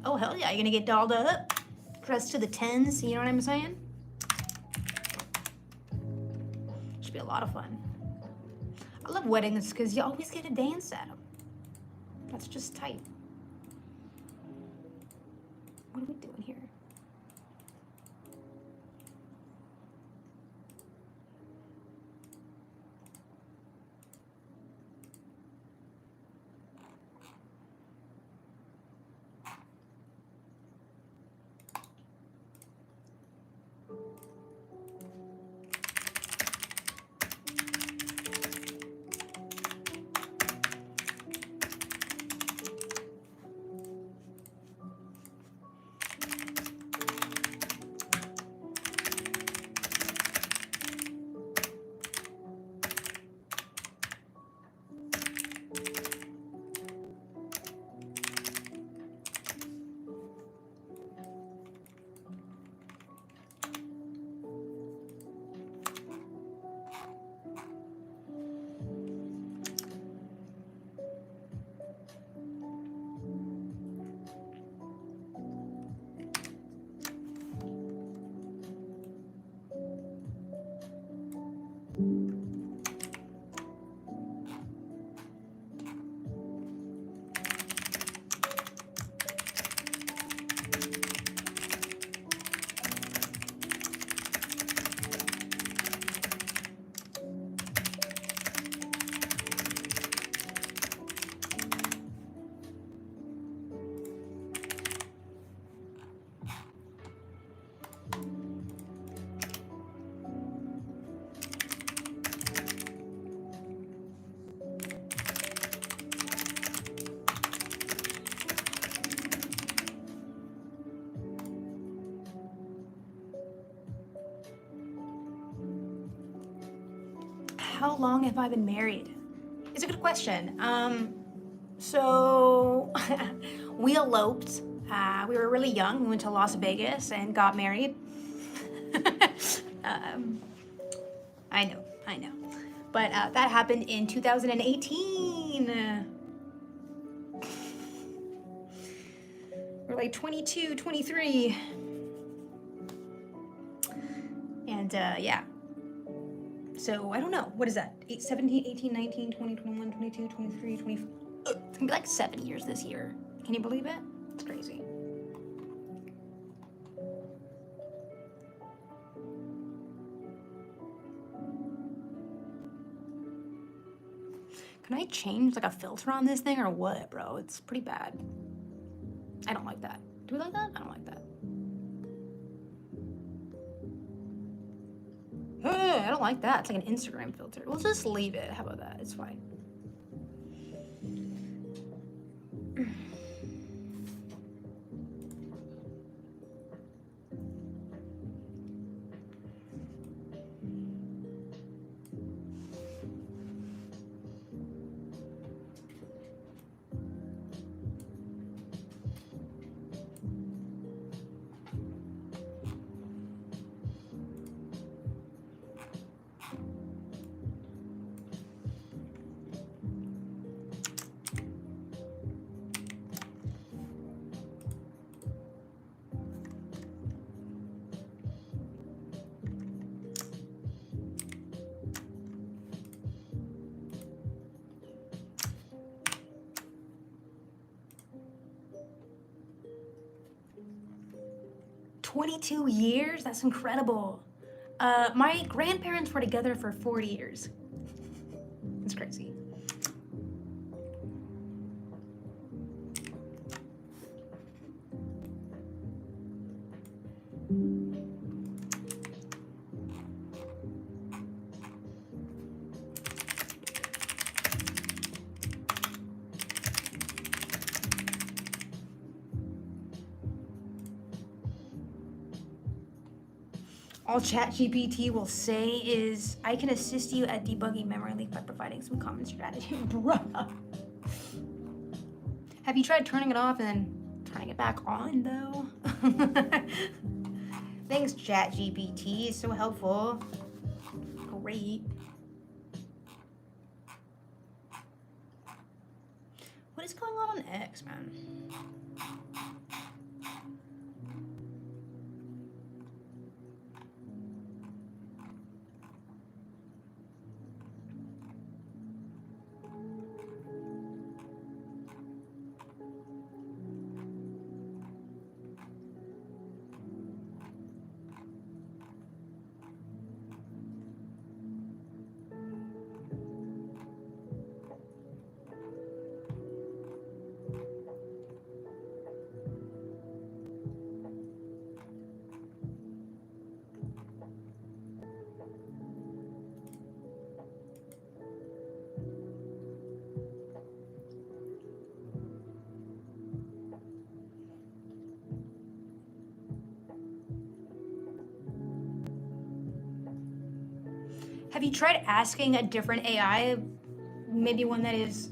Oh, hell yeah, you're gonna get dolled up. Pressed to the tens, you know what I'm saying? Should be a lot of fun. I love weddings because you always get to dance at them. That's just tight. What are we doing here? How long have I been married? It's a good question. So we eloped. We were really young. We went to Las Vegas and got married. um, I know. But that happened in 2018. We're like 22, 23. And yeah. So I don't know. What is that? 17, 18, 19, 20, 21, 22, 23, 24. It's gonna be like 7 years this year. Can you believe it? It's crazy. Can I change like a filter on this thing or what, bro? It's pretty bad. I don't like that. Do we like that? I don't like that. I don't like that. It's like an Instagram filter. We'll just leave it. How about that? It's fine. 22 years? That's incredible. My grandparents were together for 40 years. It's crazy. All ChatGPT will say is, I can assist you at debugging memory leak by providing some common strategy. Bruh. Have you tried turning it off and then turning it back on, though? Thanks, ChatGPT. It's so helpful. Great. What is going on X, man? Have you tried asking a different AI, maybe one that is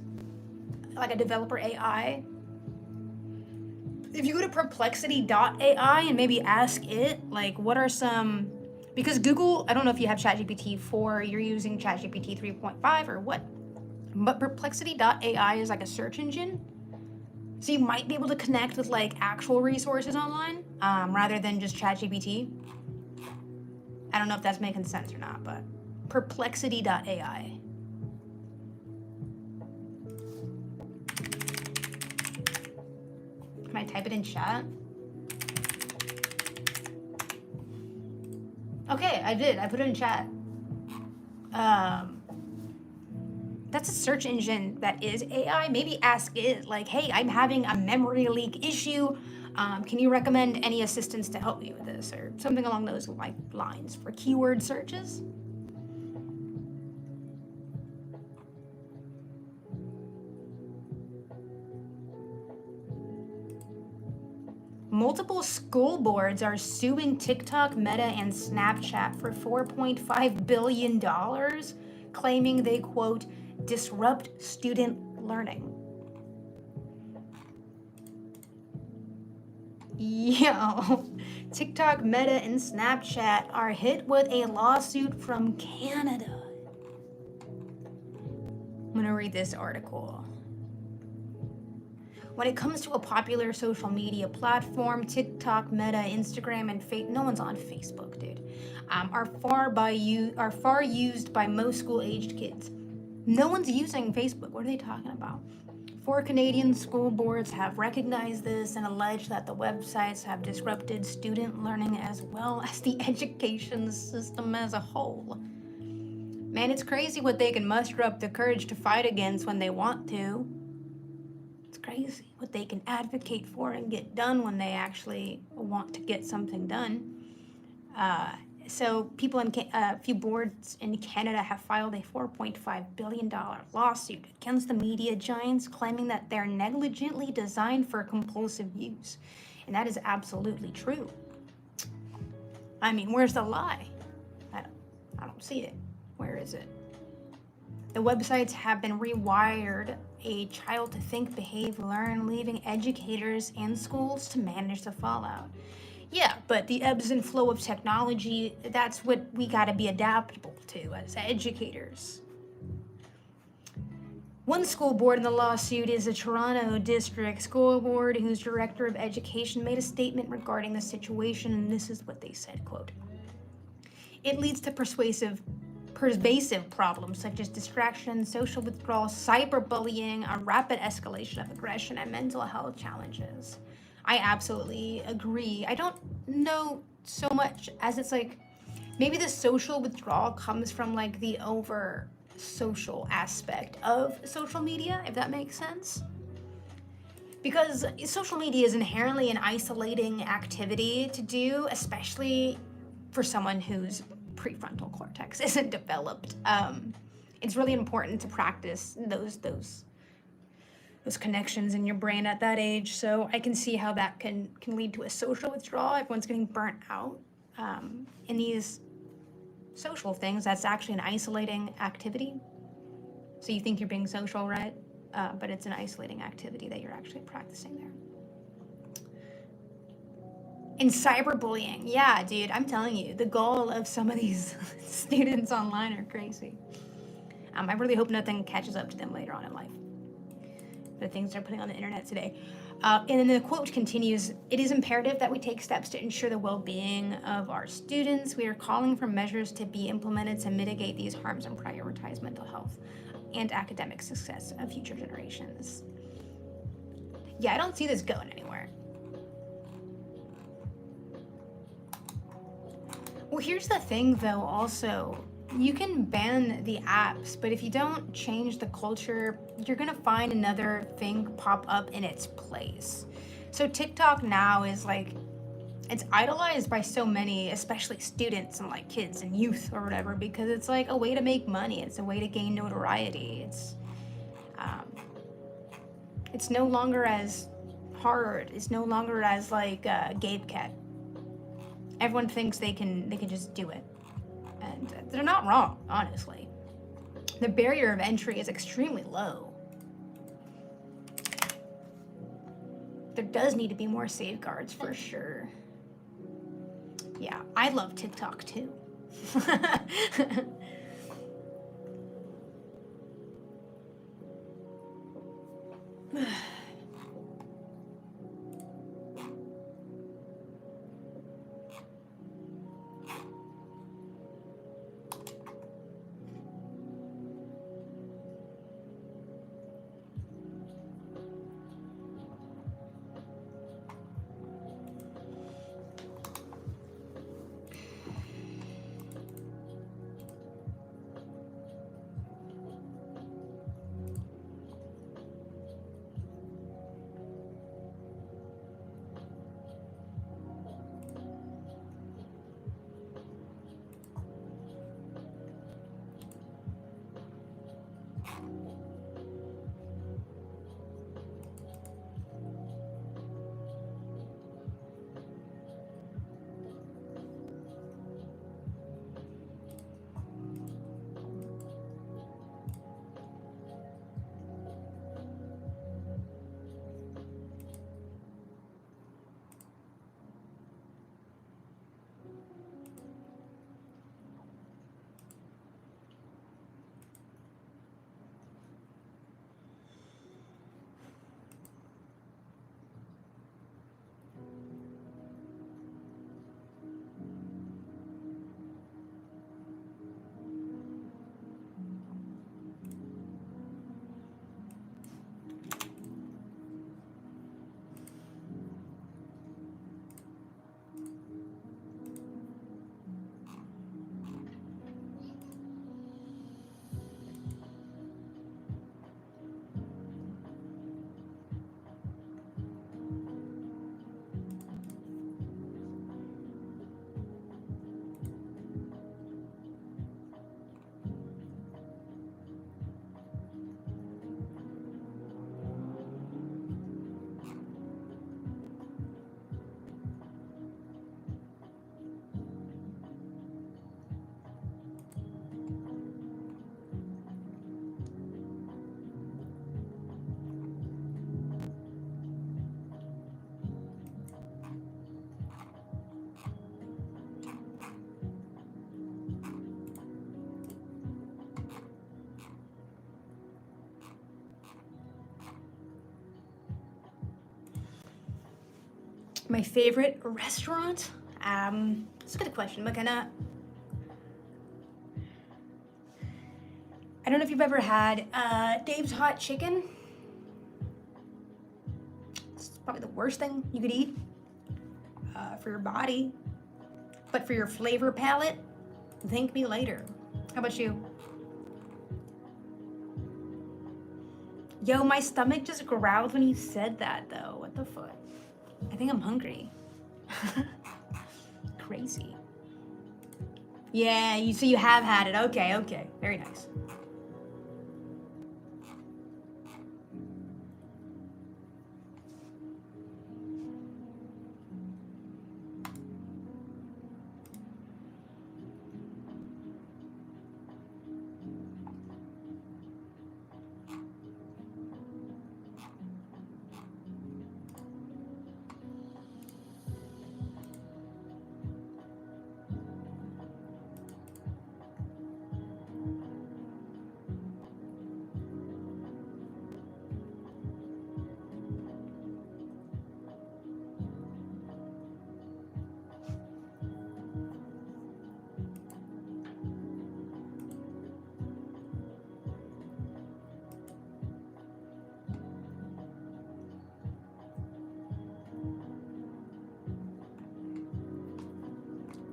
like a developer AI? If you go to perplexity.ai and maybe ask it, like, what are some, because Google, I don't know if you have ChatGPT 4, you're using ChatGPT 3.5 or what, but perplexity.ai is like a search engine. So you might be able to connect with like actual resources online rather than just ChatGPT. I don't know if that's making sense or not, but perplexity.ai. Can I type it in chat? Okay, I did. I put it in chat. That's a search engine that is AI. Maybe ask it like, hey, I'm having a memory leak issue. Can you recommend any assistance to help me with this? Or something along those lines for keyword searches. Multiple school boards are suing TikTok, Meta, and Snapchat for $4.5 billion. claiming they, quote, disrupt student learning. Yo, TikTok, Meta, and Snapchat are hit with a lawsuit from Canada. I'm gonna read this article. When it comes to a popular social media platform, TikTok, Meta, Instagram, and no one's on Facebook, dude, are far used by most school-aged kids. No one's using Facebook. What are they talking about? 4 Canadian school boards have recognized this and alleged that the websites have disrupted student learning as well as the education system as a whole. Man, it's crazy what they can muster up the courage to fight against when they want to. It's crazy what they can advocate for and get done when they actually want to get something done. So people a few boards in Canada have filed a $4.5 billion lawsuit against the media giants, claiming that they're negligently designed for compulsive use. And that is absolutely true. I mean, where's the lie? I don't see it. Where is it? The websites have been rewired a child to think, behave, learn, leaving educators and schools to manage the fallout. Yeah, but the ebbs and flow of technology, that's what we gotta be adaptable to as educators. One school board in the lawsuit is the Toronto District School Board, whose director of education made a statement regarding the situation, and this is what they said, quote, "It leads to pervasive problems such as distraction, social withdrawal, cyberbullying, a rapid escalation of aggression, and mental health challenges." I absolutely agree. I don't know so much as it's like, maybe the social withdrawal comes from like the over social aspect of social media, if that makes sense. Because social media is inherently an isolating activity to do, especially for someone whose prefrontal cortex isn't developed. It's really important to practice those connections in your brain at that age. So I can see how that can lead to a social withdrawal. Everyone's getting burnt out in these social things. That's actually an isolating activity. So you think you're being social, right? But it's an isolating activity that you're actually practicing there. And cyberbullying, yeah, dude, I'm telling you, the goal of some of these students online are crazy. I really hope nothing catches up to them later on in life. The things they're putting on the internet today. And then the quote continues, "It is imperative that we take steps to ensure the well-being of our students. We are calling for measures to be implemented to mitigate these harms and prioritize mental health and academic success of future generations." Yeah, I don't see this going anywhere. Well, here's the thing though, also. You can ban the apps, but if you don't change the culture, you're gonna find another thing pop up in its place. So TikTok now is like, it's idolized by so many, especially students and like kids and youth or whatever, because it's like a way to make money. It's a way to gain notoriety. It's no longer as hard. It's no longer as like Gabe Cat. Everyone thinks they can just do it. And they're not wrong, honestly. The barrier of entry is extremely low. There does need to be more safeguards for sure. Yeah, I love TikTok too. My favorite restaurant? That's a good question, McKenna. I don't know if you've ever had Dave's Hot Chicken. It's probably the worst thing you could eat for your body. But for your flavor palette, thank me later. How about you? Yo, my stomach just growled when you said that, though. What the fuck? I think I'm hungry. Crazy. Yeah, so you have had it. Okay, okay. Very nice.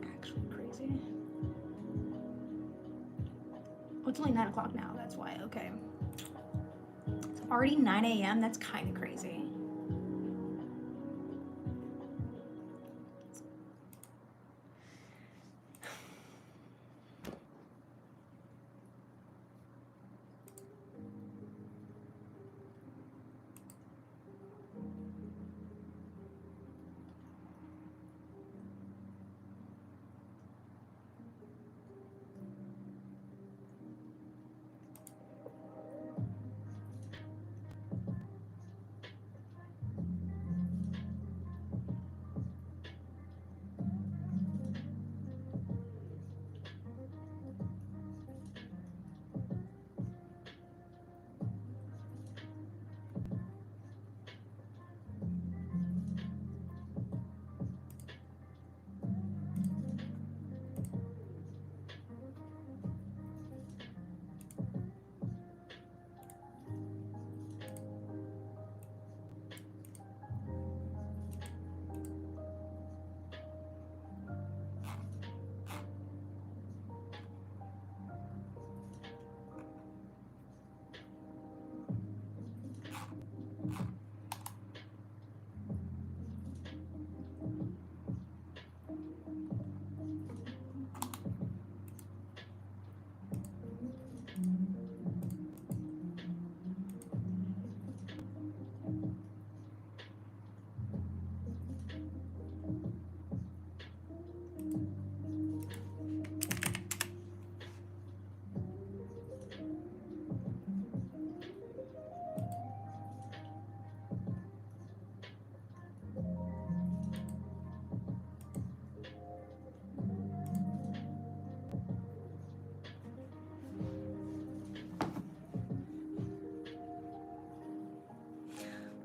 Actually crazy. Oh, it's only 9 o'clock now. That's why. Okay. It's already 9 a.m. That's kind of crazy.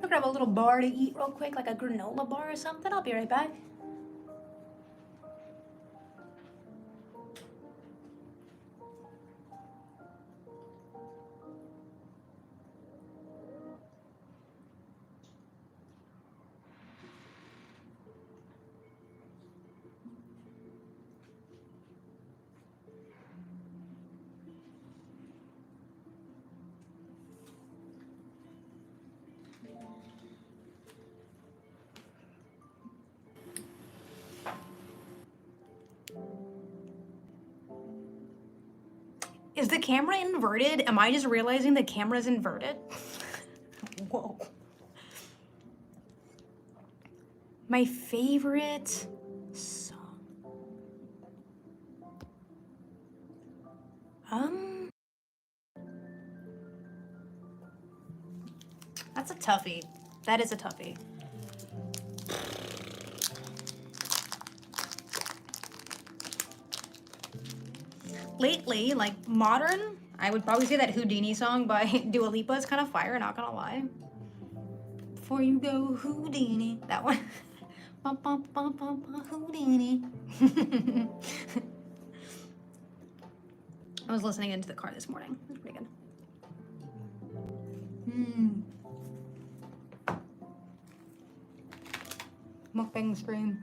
I'll grab a little bar to eat real quick, like a granola bar or something. I'll be right back. Is the camera inverted? Am I just realizing the camera's inverted? Whoa. My favorite song. That's a toughie. That is a toughie. Lately, like modern, I would probably say that Houdini song by Dua Lipa is kind of fire, not gonna lie. Before you go Houdini, that one. Bum, bum, bum, bum, bum, Houdini. I was listening into the car this morning. It was pretty good. Mukbang stream.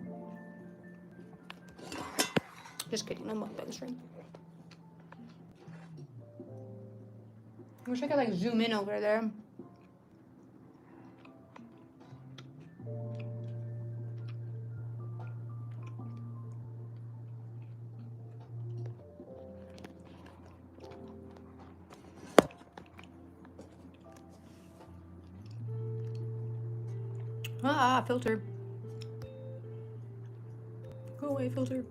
Just kidding, no mukbang stream. I wish I could like zoom in over there. Ah, filter. Go away, filter.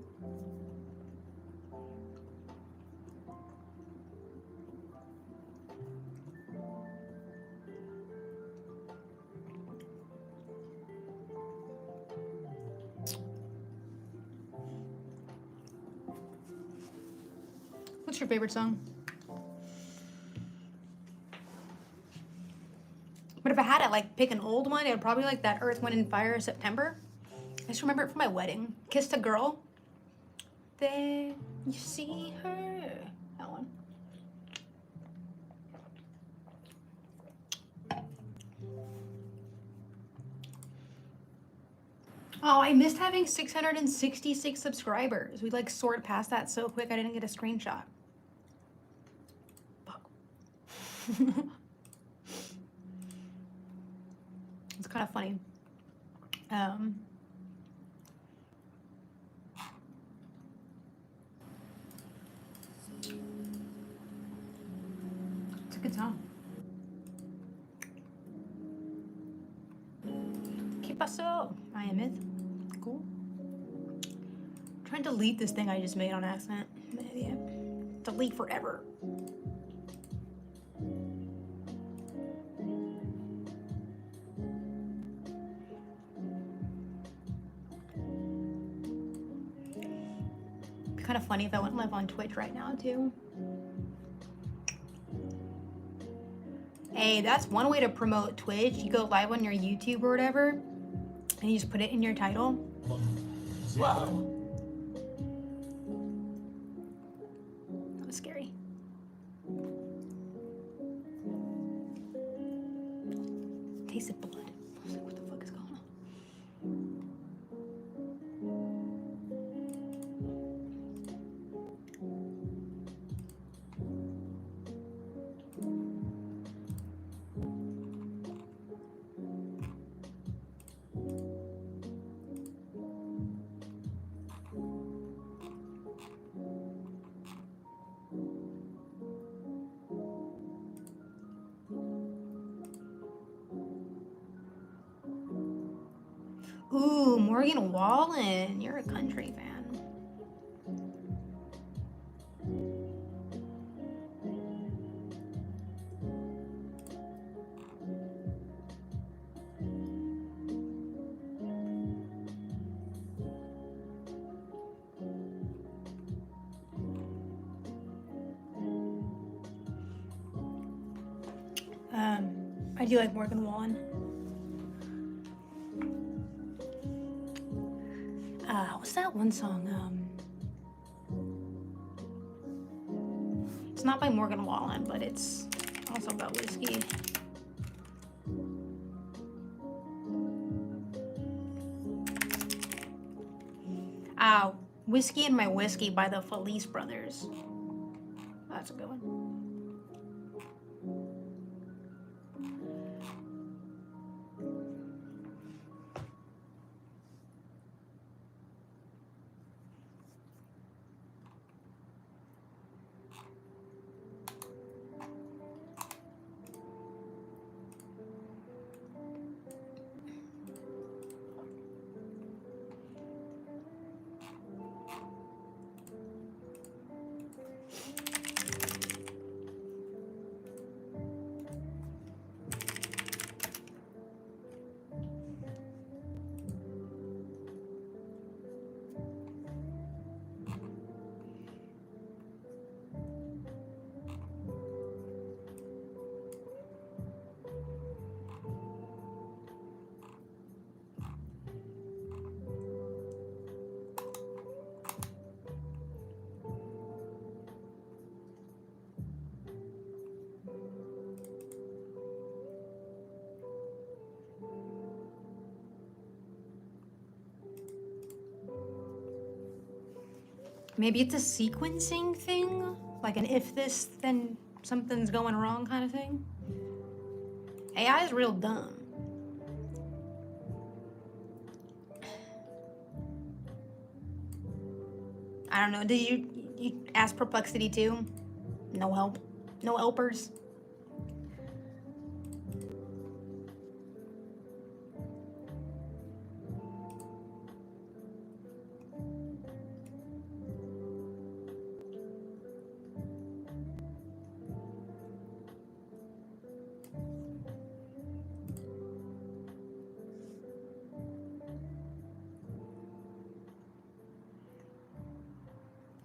What's your favorite song? But if I had to like pick an old one, it would probably like that Earth, Wind and Fire September. I just remember it from my wedding. Kissed a Girl. There you see her. That one. Oh, I missed having 666 subscribers. We like soared past that so quick I didn't get a screenshot. Fuck. It's kind of funny. It's a good song. ¿Qué pasó? I am it. Cool. I'm trying to delete this thing I just made on accident. Yeah. Delete forever. It'd be kind of funny if I went live on Twitch right now too. Hey, that's one way to promote Twitch. You go live on your YouTube or whatever, and you just put it in your title. Whoa. That was scary. Tasted blood. I was like, what the fuck is going on? Ooh, Morgan Wallen. You're a country fan. I do like Morgan Wallen. What's that one song? It's not by Morgan Wallen, but it's also about whiskey. Whiskey and My Whiskey by the Felice Brothers. That's a good one. Maybe it's a sequencing thing? Like an if this, then something's going wrong kind of thing? AI is real dumb. I don't know. Did you ask Perplexity too? No help. No helpers.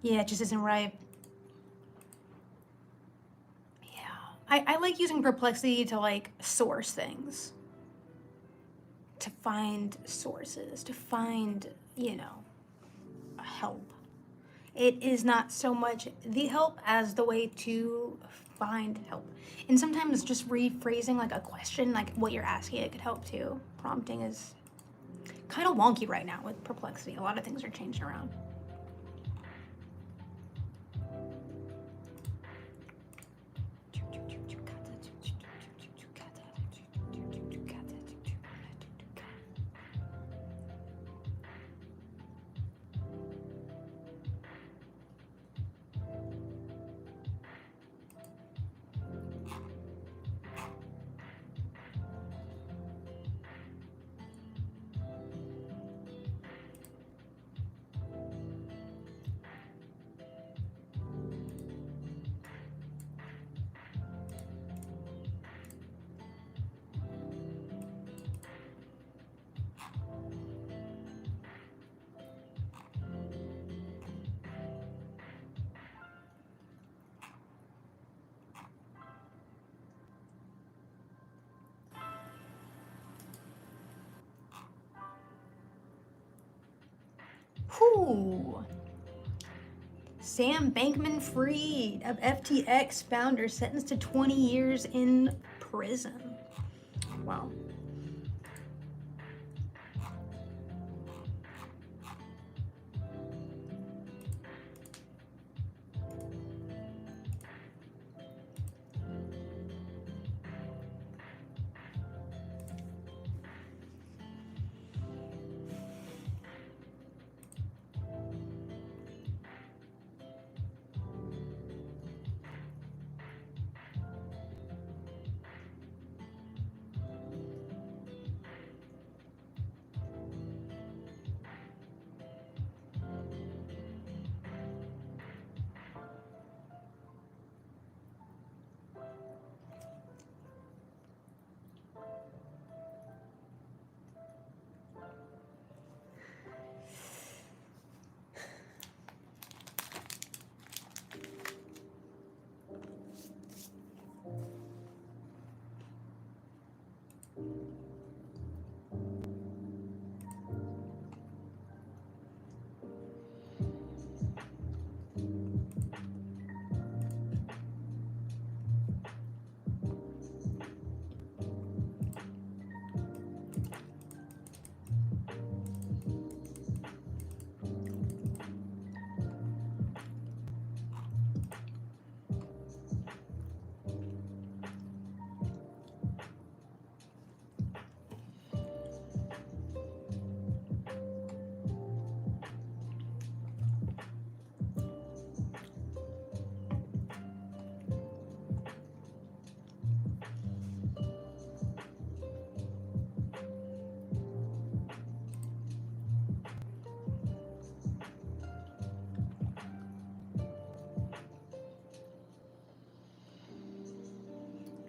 Yeah, it just isn't right. Yeah. I like using Perplexity to like source things. To find sources, to find, help. It is not so much the help as the way to find help. And sometimes just rephrasing like a question, like what you're asking, it could help too. Prompting is kind of wonky right now with Perplexity. A lot of things are changing around. Whew. Sam Bankman-Fried of FTX founder sentenced to 20 years in prison. Wow.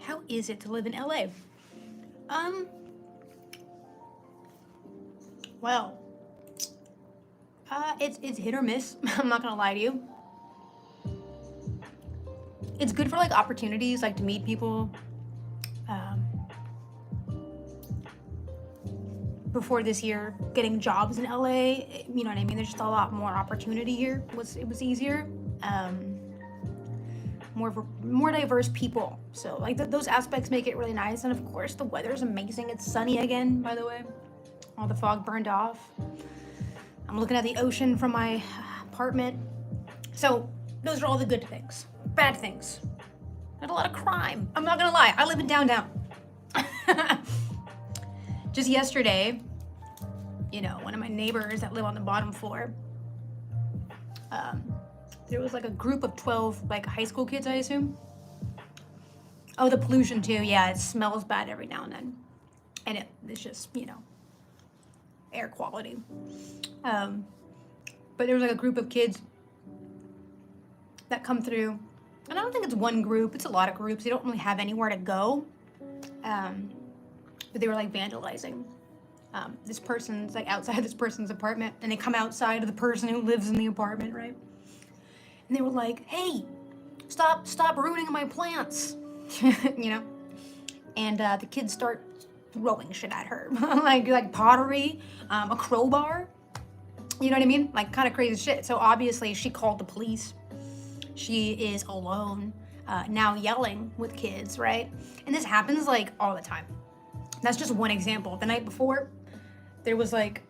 How is it to live in LA? Um, well, it's hit or miss. I'm not gonna lie to you. It's good for like opportunities, like to meet people. Before this year, getting jobs in LA, you know what I mean? There's just a lot more opportunity here. It was easier. More diverse people. So like those aspects make it really nice. And of course, the weather's amazing. It's sunny again, by the way. All the fog burned off. I'm looking at the ocean from my apartment. So those are all the good things. Bad things. Not a lot of crime. I'm not gonna lie, I live in downtown. Just yesterday, you know, one of my neighbors that live on the bottom floor, there was like a group of 12 like high school kids, I assume. Oh, the pollution too. Yeah, it smells bad every now and then. And it's just, you know, air quality. But there was like a group of kids that come through. And I don't think it's one group, it's a lot of groups. They don't really have anywhere to go. But they were like vandalizing. This person's like outside this person's apartment, and they come outside of the person who lives in the apartment, right? And they were like, "Hey, stop ruining my plants," you know. And the kids start throwing shit at her, like pottery, a crowbar. You know what I mean? Like kind of crazy shit. So obviously she called the police. She is alone, now yelling with kids, right? And this happens like all the time. That's just one example. The night before, there was like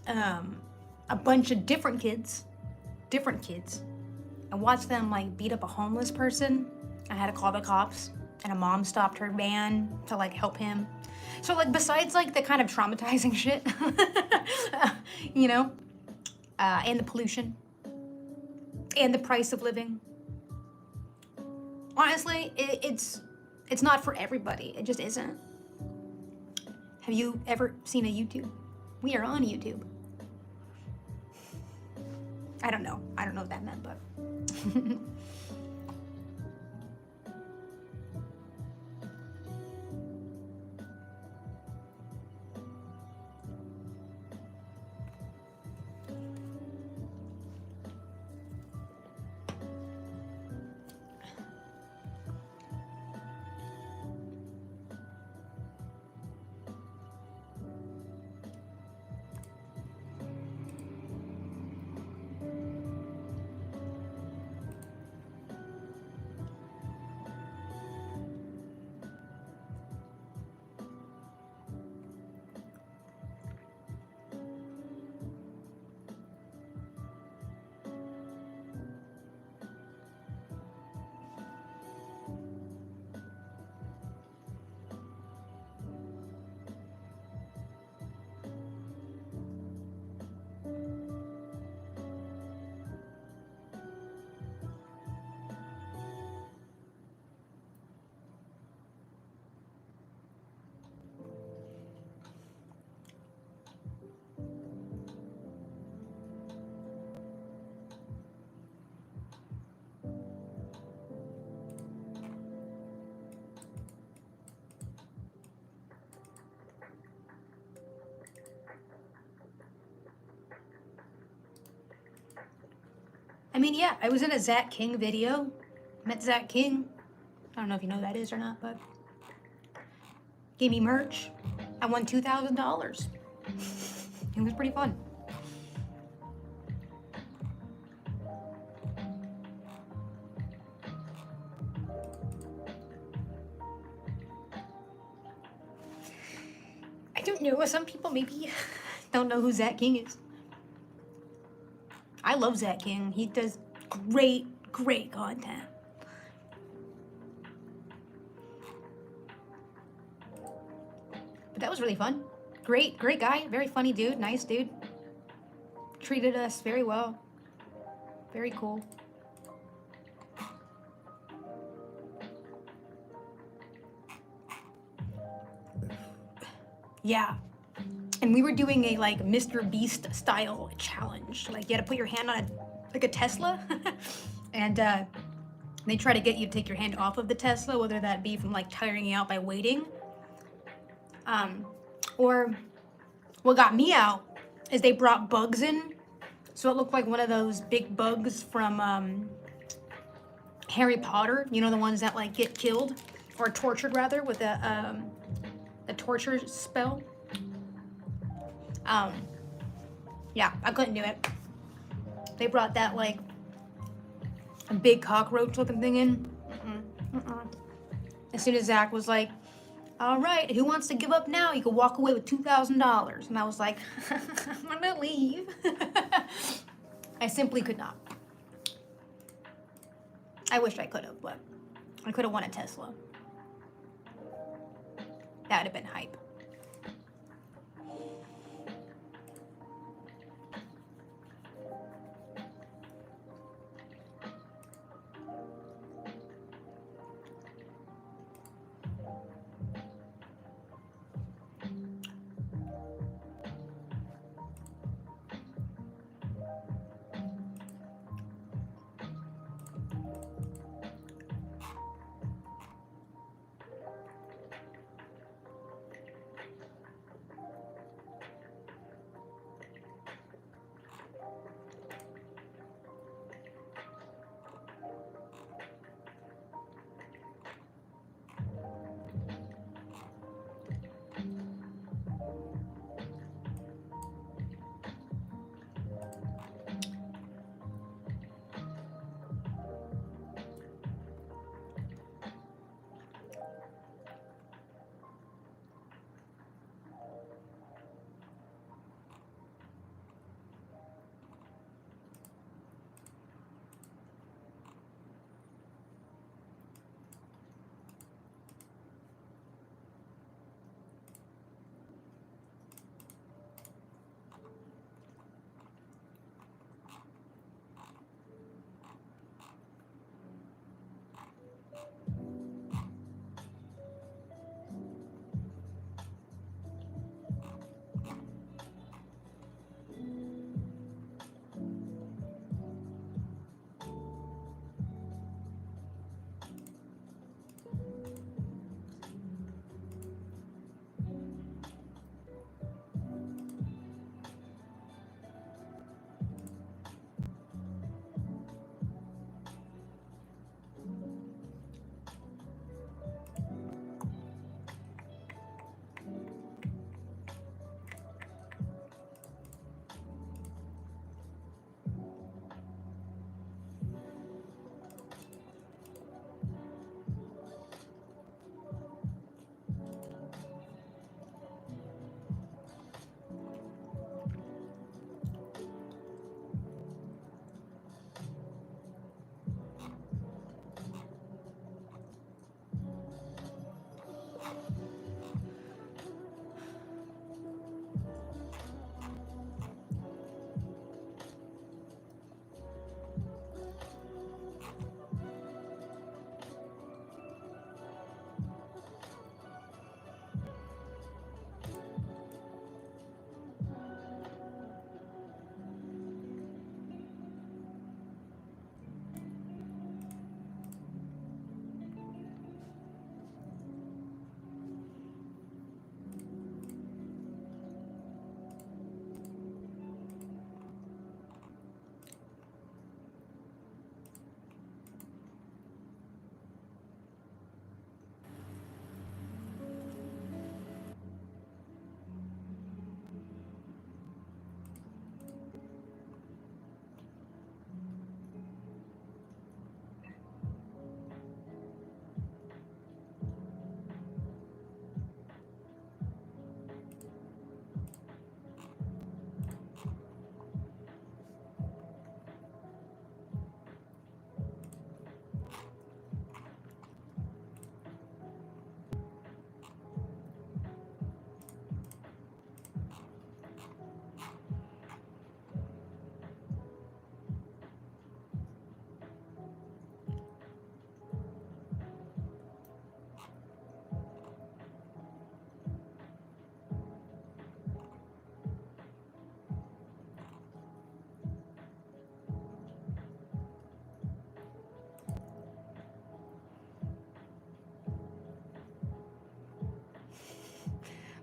a bunch of different kids, and watched them like beat up a homeless person. I had to call the cops, and a mom stopped her van to like help him. So like besides like the kind of traumatizing shit, you know, and the pollution, and the price of living. Honestly, it's not for everybody. It just isn't. Have you ever seen a YouTube? We are on YouTube. I don't know what that meant, but. I mean, yeah, I was in a Zach King video. Met Zach King. I don't know if you know who that is or not, but gave me merch. I won $2,000. It was pretty fun. I don't know. Some people maybe don't know who Zach King is. I love Zach King. He does great content. But that was really fun. Great guy. Very funny dude. Nice dude. Treated us very well. Very cool. Yeah. And we were doing a like Mr. Beast style challenge. Like you had to put your hand on a Tesla, and they try to get you to take your hand off of the Tesla, whether that be from like tiring you out by waiting, or what got me out is they brought bugs in, so it looked like one of those big bugs from Harry Potter. You know, the ones that like get killed or tortured rather with a torture spell. Yeah, I couldn't do it. They brought that like a big cockroach looking thing in. As soon as Zach was like, "All right, who wants to give up now? You can walk away with $2,000." And I was like, "I'm gonna leave." I simply could not. I wish I could have, but I could have won a Tesla. That would have been hype.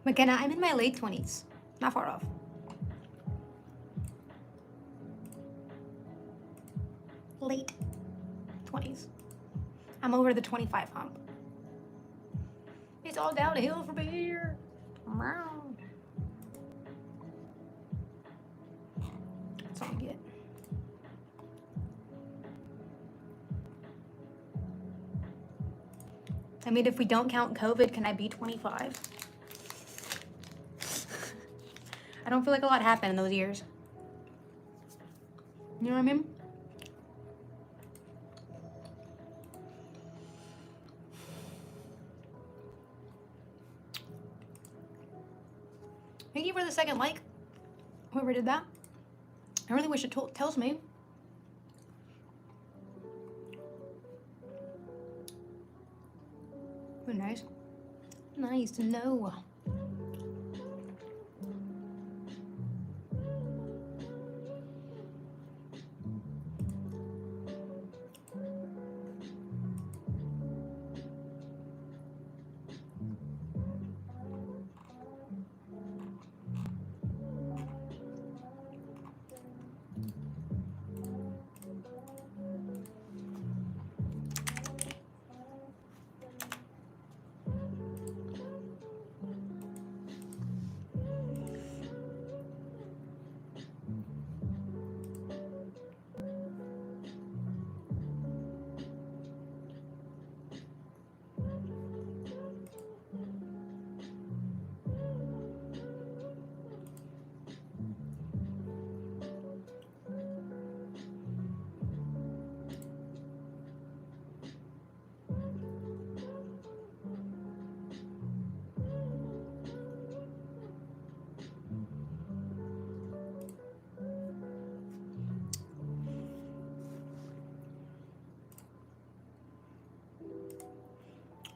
McKenna, I'm in my late 20s. Not far off. Late 20s. I'm over the 25 hump. It's all downhill from here. That's all I get. I mean, if we don't count COVID, can I be 25? I don't feel like a lot happened in those years. You know what I mean? Thank you for the second like. Whoever did that. I really wish it tells me. Oh, nice. Nice to know.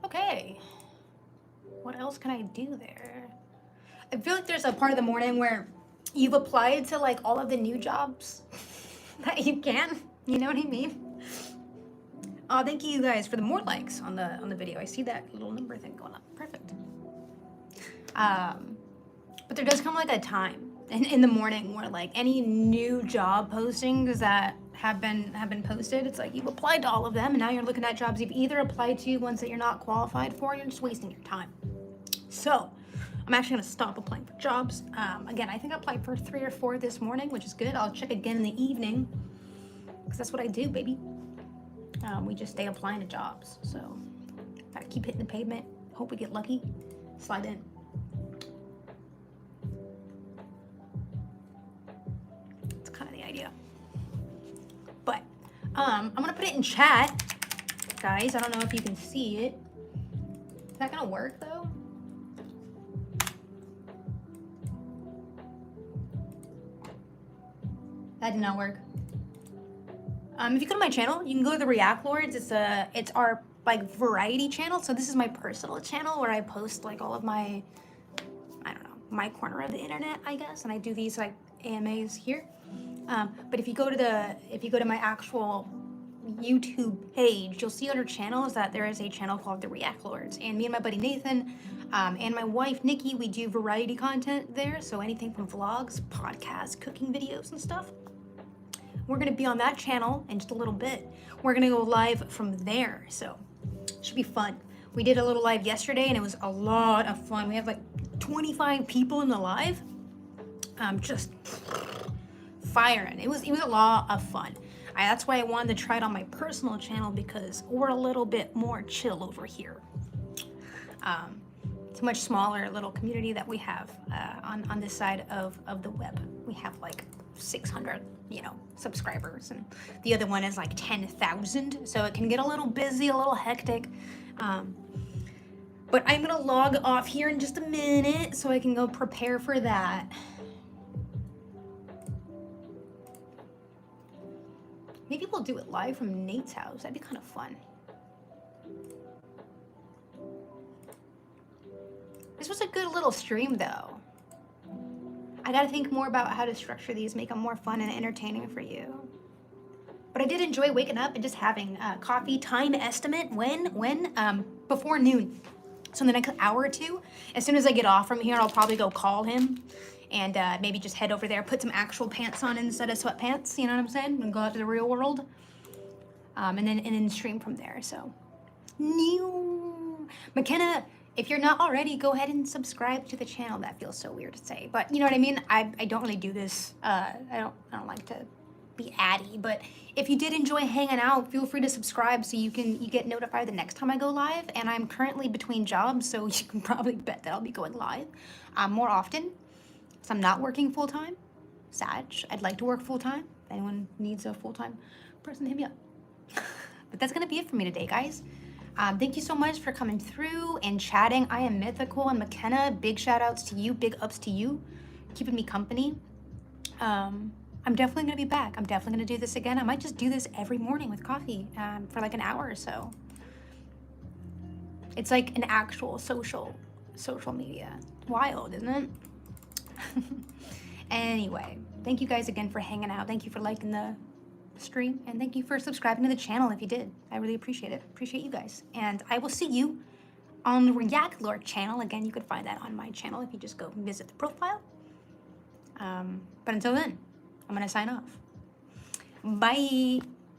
Okay. What else can I do there? I feel like there's a part of the morning where you've applied to like all of the new jobs that you can. You know what I mean? Oh, thank you guys for the more likes on the video. I see that little number thing going up. Perfect. But there does come like a time in the morning where like any new job postings that have been posted, it's like you've applied to all of them and now you're looking at jobs you've either applied to, ones that you're not qualified for, and you're just wasting your time. So I'm actually gonna stop applying for jobs. Again, I think I applied for 3 or 4 this morning, which is good. I'll check again in the evening because that's what I do, baby. We just stay applying to jobs. So gotta keep hitting the pavement. Hope we get lucky. Slide in. It's kind of the idea. But I'm gonna put it in chat, guys. I don't know if you can see it. Is that gonna work though? That did not work. If you go to my channel, you can go to the React Lords. It's our like variety channel. So this is my personal channel where I post like all of my, I don't know, my corner of the internet, I guess. And I do these like AMAs here. But if you go to my actual YouTube page, you'll see under channels that there is a channel called the React Lords. And me and my buddy Nathan and my wife Nikki, we do variety content there. So anything from vlogs, podcasts, cooking videos and stuff. We're gonna be on that channel in just a little bit. We're gonna go live from there, so it should be fun. We did a little live yesterday and it was a lot of fun. We have like 25 people in the live, just firing. It was a lot of fun. That's why I wanted to try it on my personal channel because we're a little bit more chill over here. It's a much smaller little community that we have on this side of the web. We have like 600, subscribers, and the other one is like 10,000. So it can get a little busy, a little hectic. But I'm gonna log off here in just a minute so I can go prepare for that. Maybe we'll do it live from Nate's house. That'd be kind of fun. This was a good little stream though. I gotta think more about how to structure these, make them more fun and entertaining for you. But I did enjoy waking up and just having coffee. Time estimate before noon. So in the next hour or two, as soon as I get off from here, I'll probably go call him and maybe just head over there, put some actual pants on instead of sweatpants, you know what I'm saying? And go out to the real world. And then stream from there, so. New. McKenna, if you're not already, go ahead and subscribe to the channel. That feels so weird to say, but you know what I mean? I don't really do this. I don't like to be addy, but if you did enjoy hanging out, feel free to subscribe so you get notified the next time I go live. And I'm currently between jobs, so you can probably bet that I'll be going live more often. So I'm not working full-time. Sad. I'd like to work full-time. If anyone needs a full-time person, hit me up. But that's gonna be it for me today, guys. Thank you so much for coming through and chatting. I am Mythical and McKenna. Big shout outs to you, big ups to you, keeping me company. I'm definitely gonna be back. I'm definitely gonna do this again. I might just do this every morning with coffee for like an hour or so. It's like an actual social media. Wild, isn't it? Anyway, thank you guys again for hanging out. Thank you for liking the stream, and thank you for subscribing to the channel if you did. I really appreciate it. Appreciate you guys. And I will see you on the React Lore channel. Again, you could find that on my channel if you just go visit the profile. But until then, I'm gonna sign off. Bye.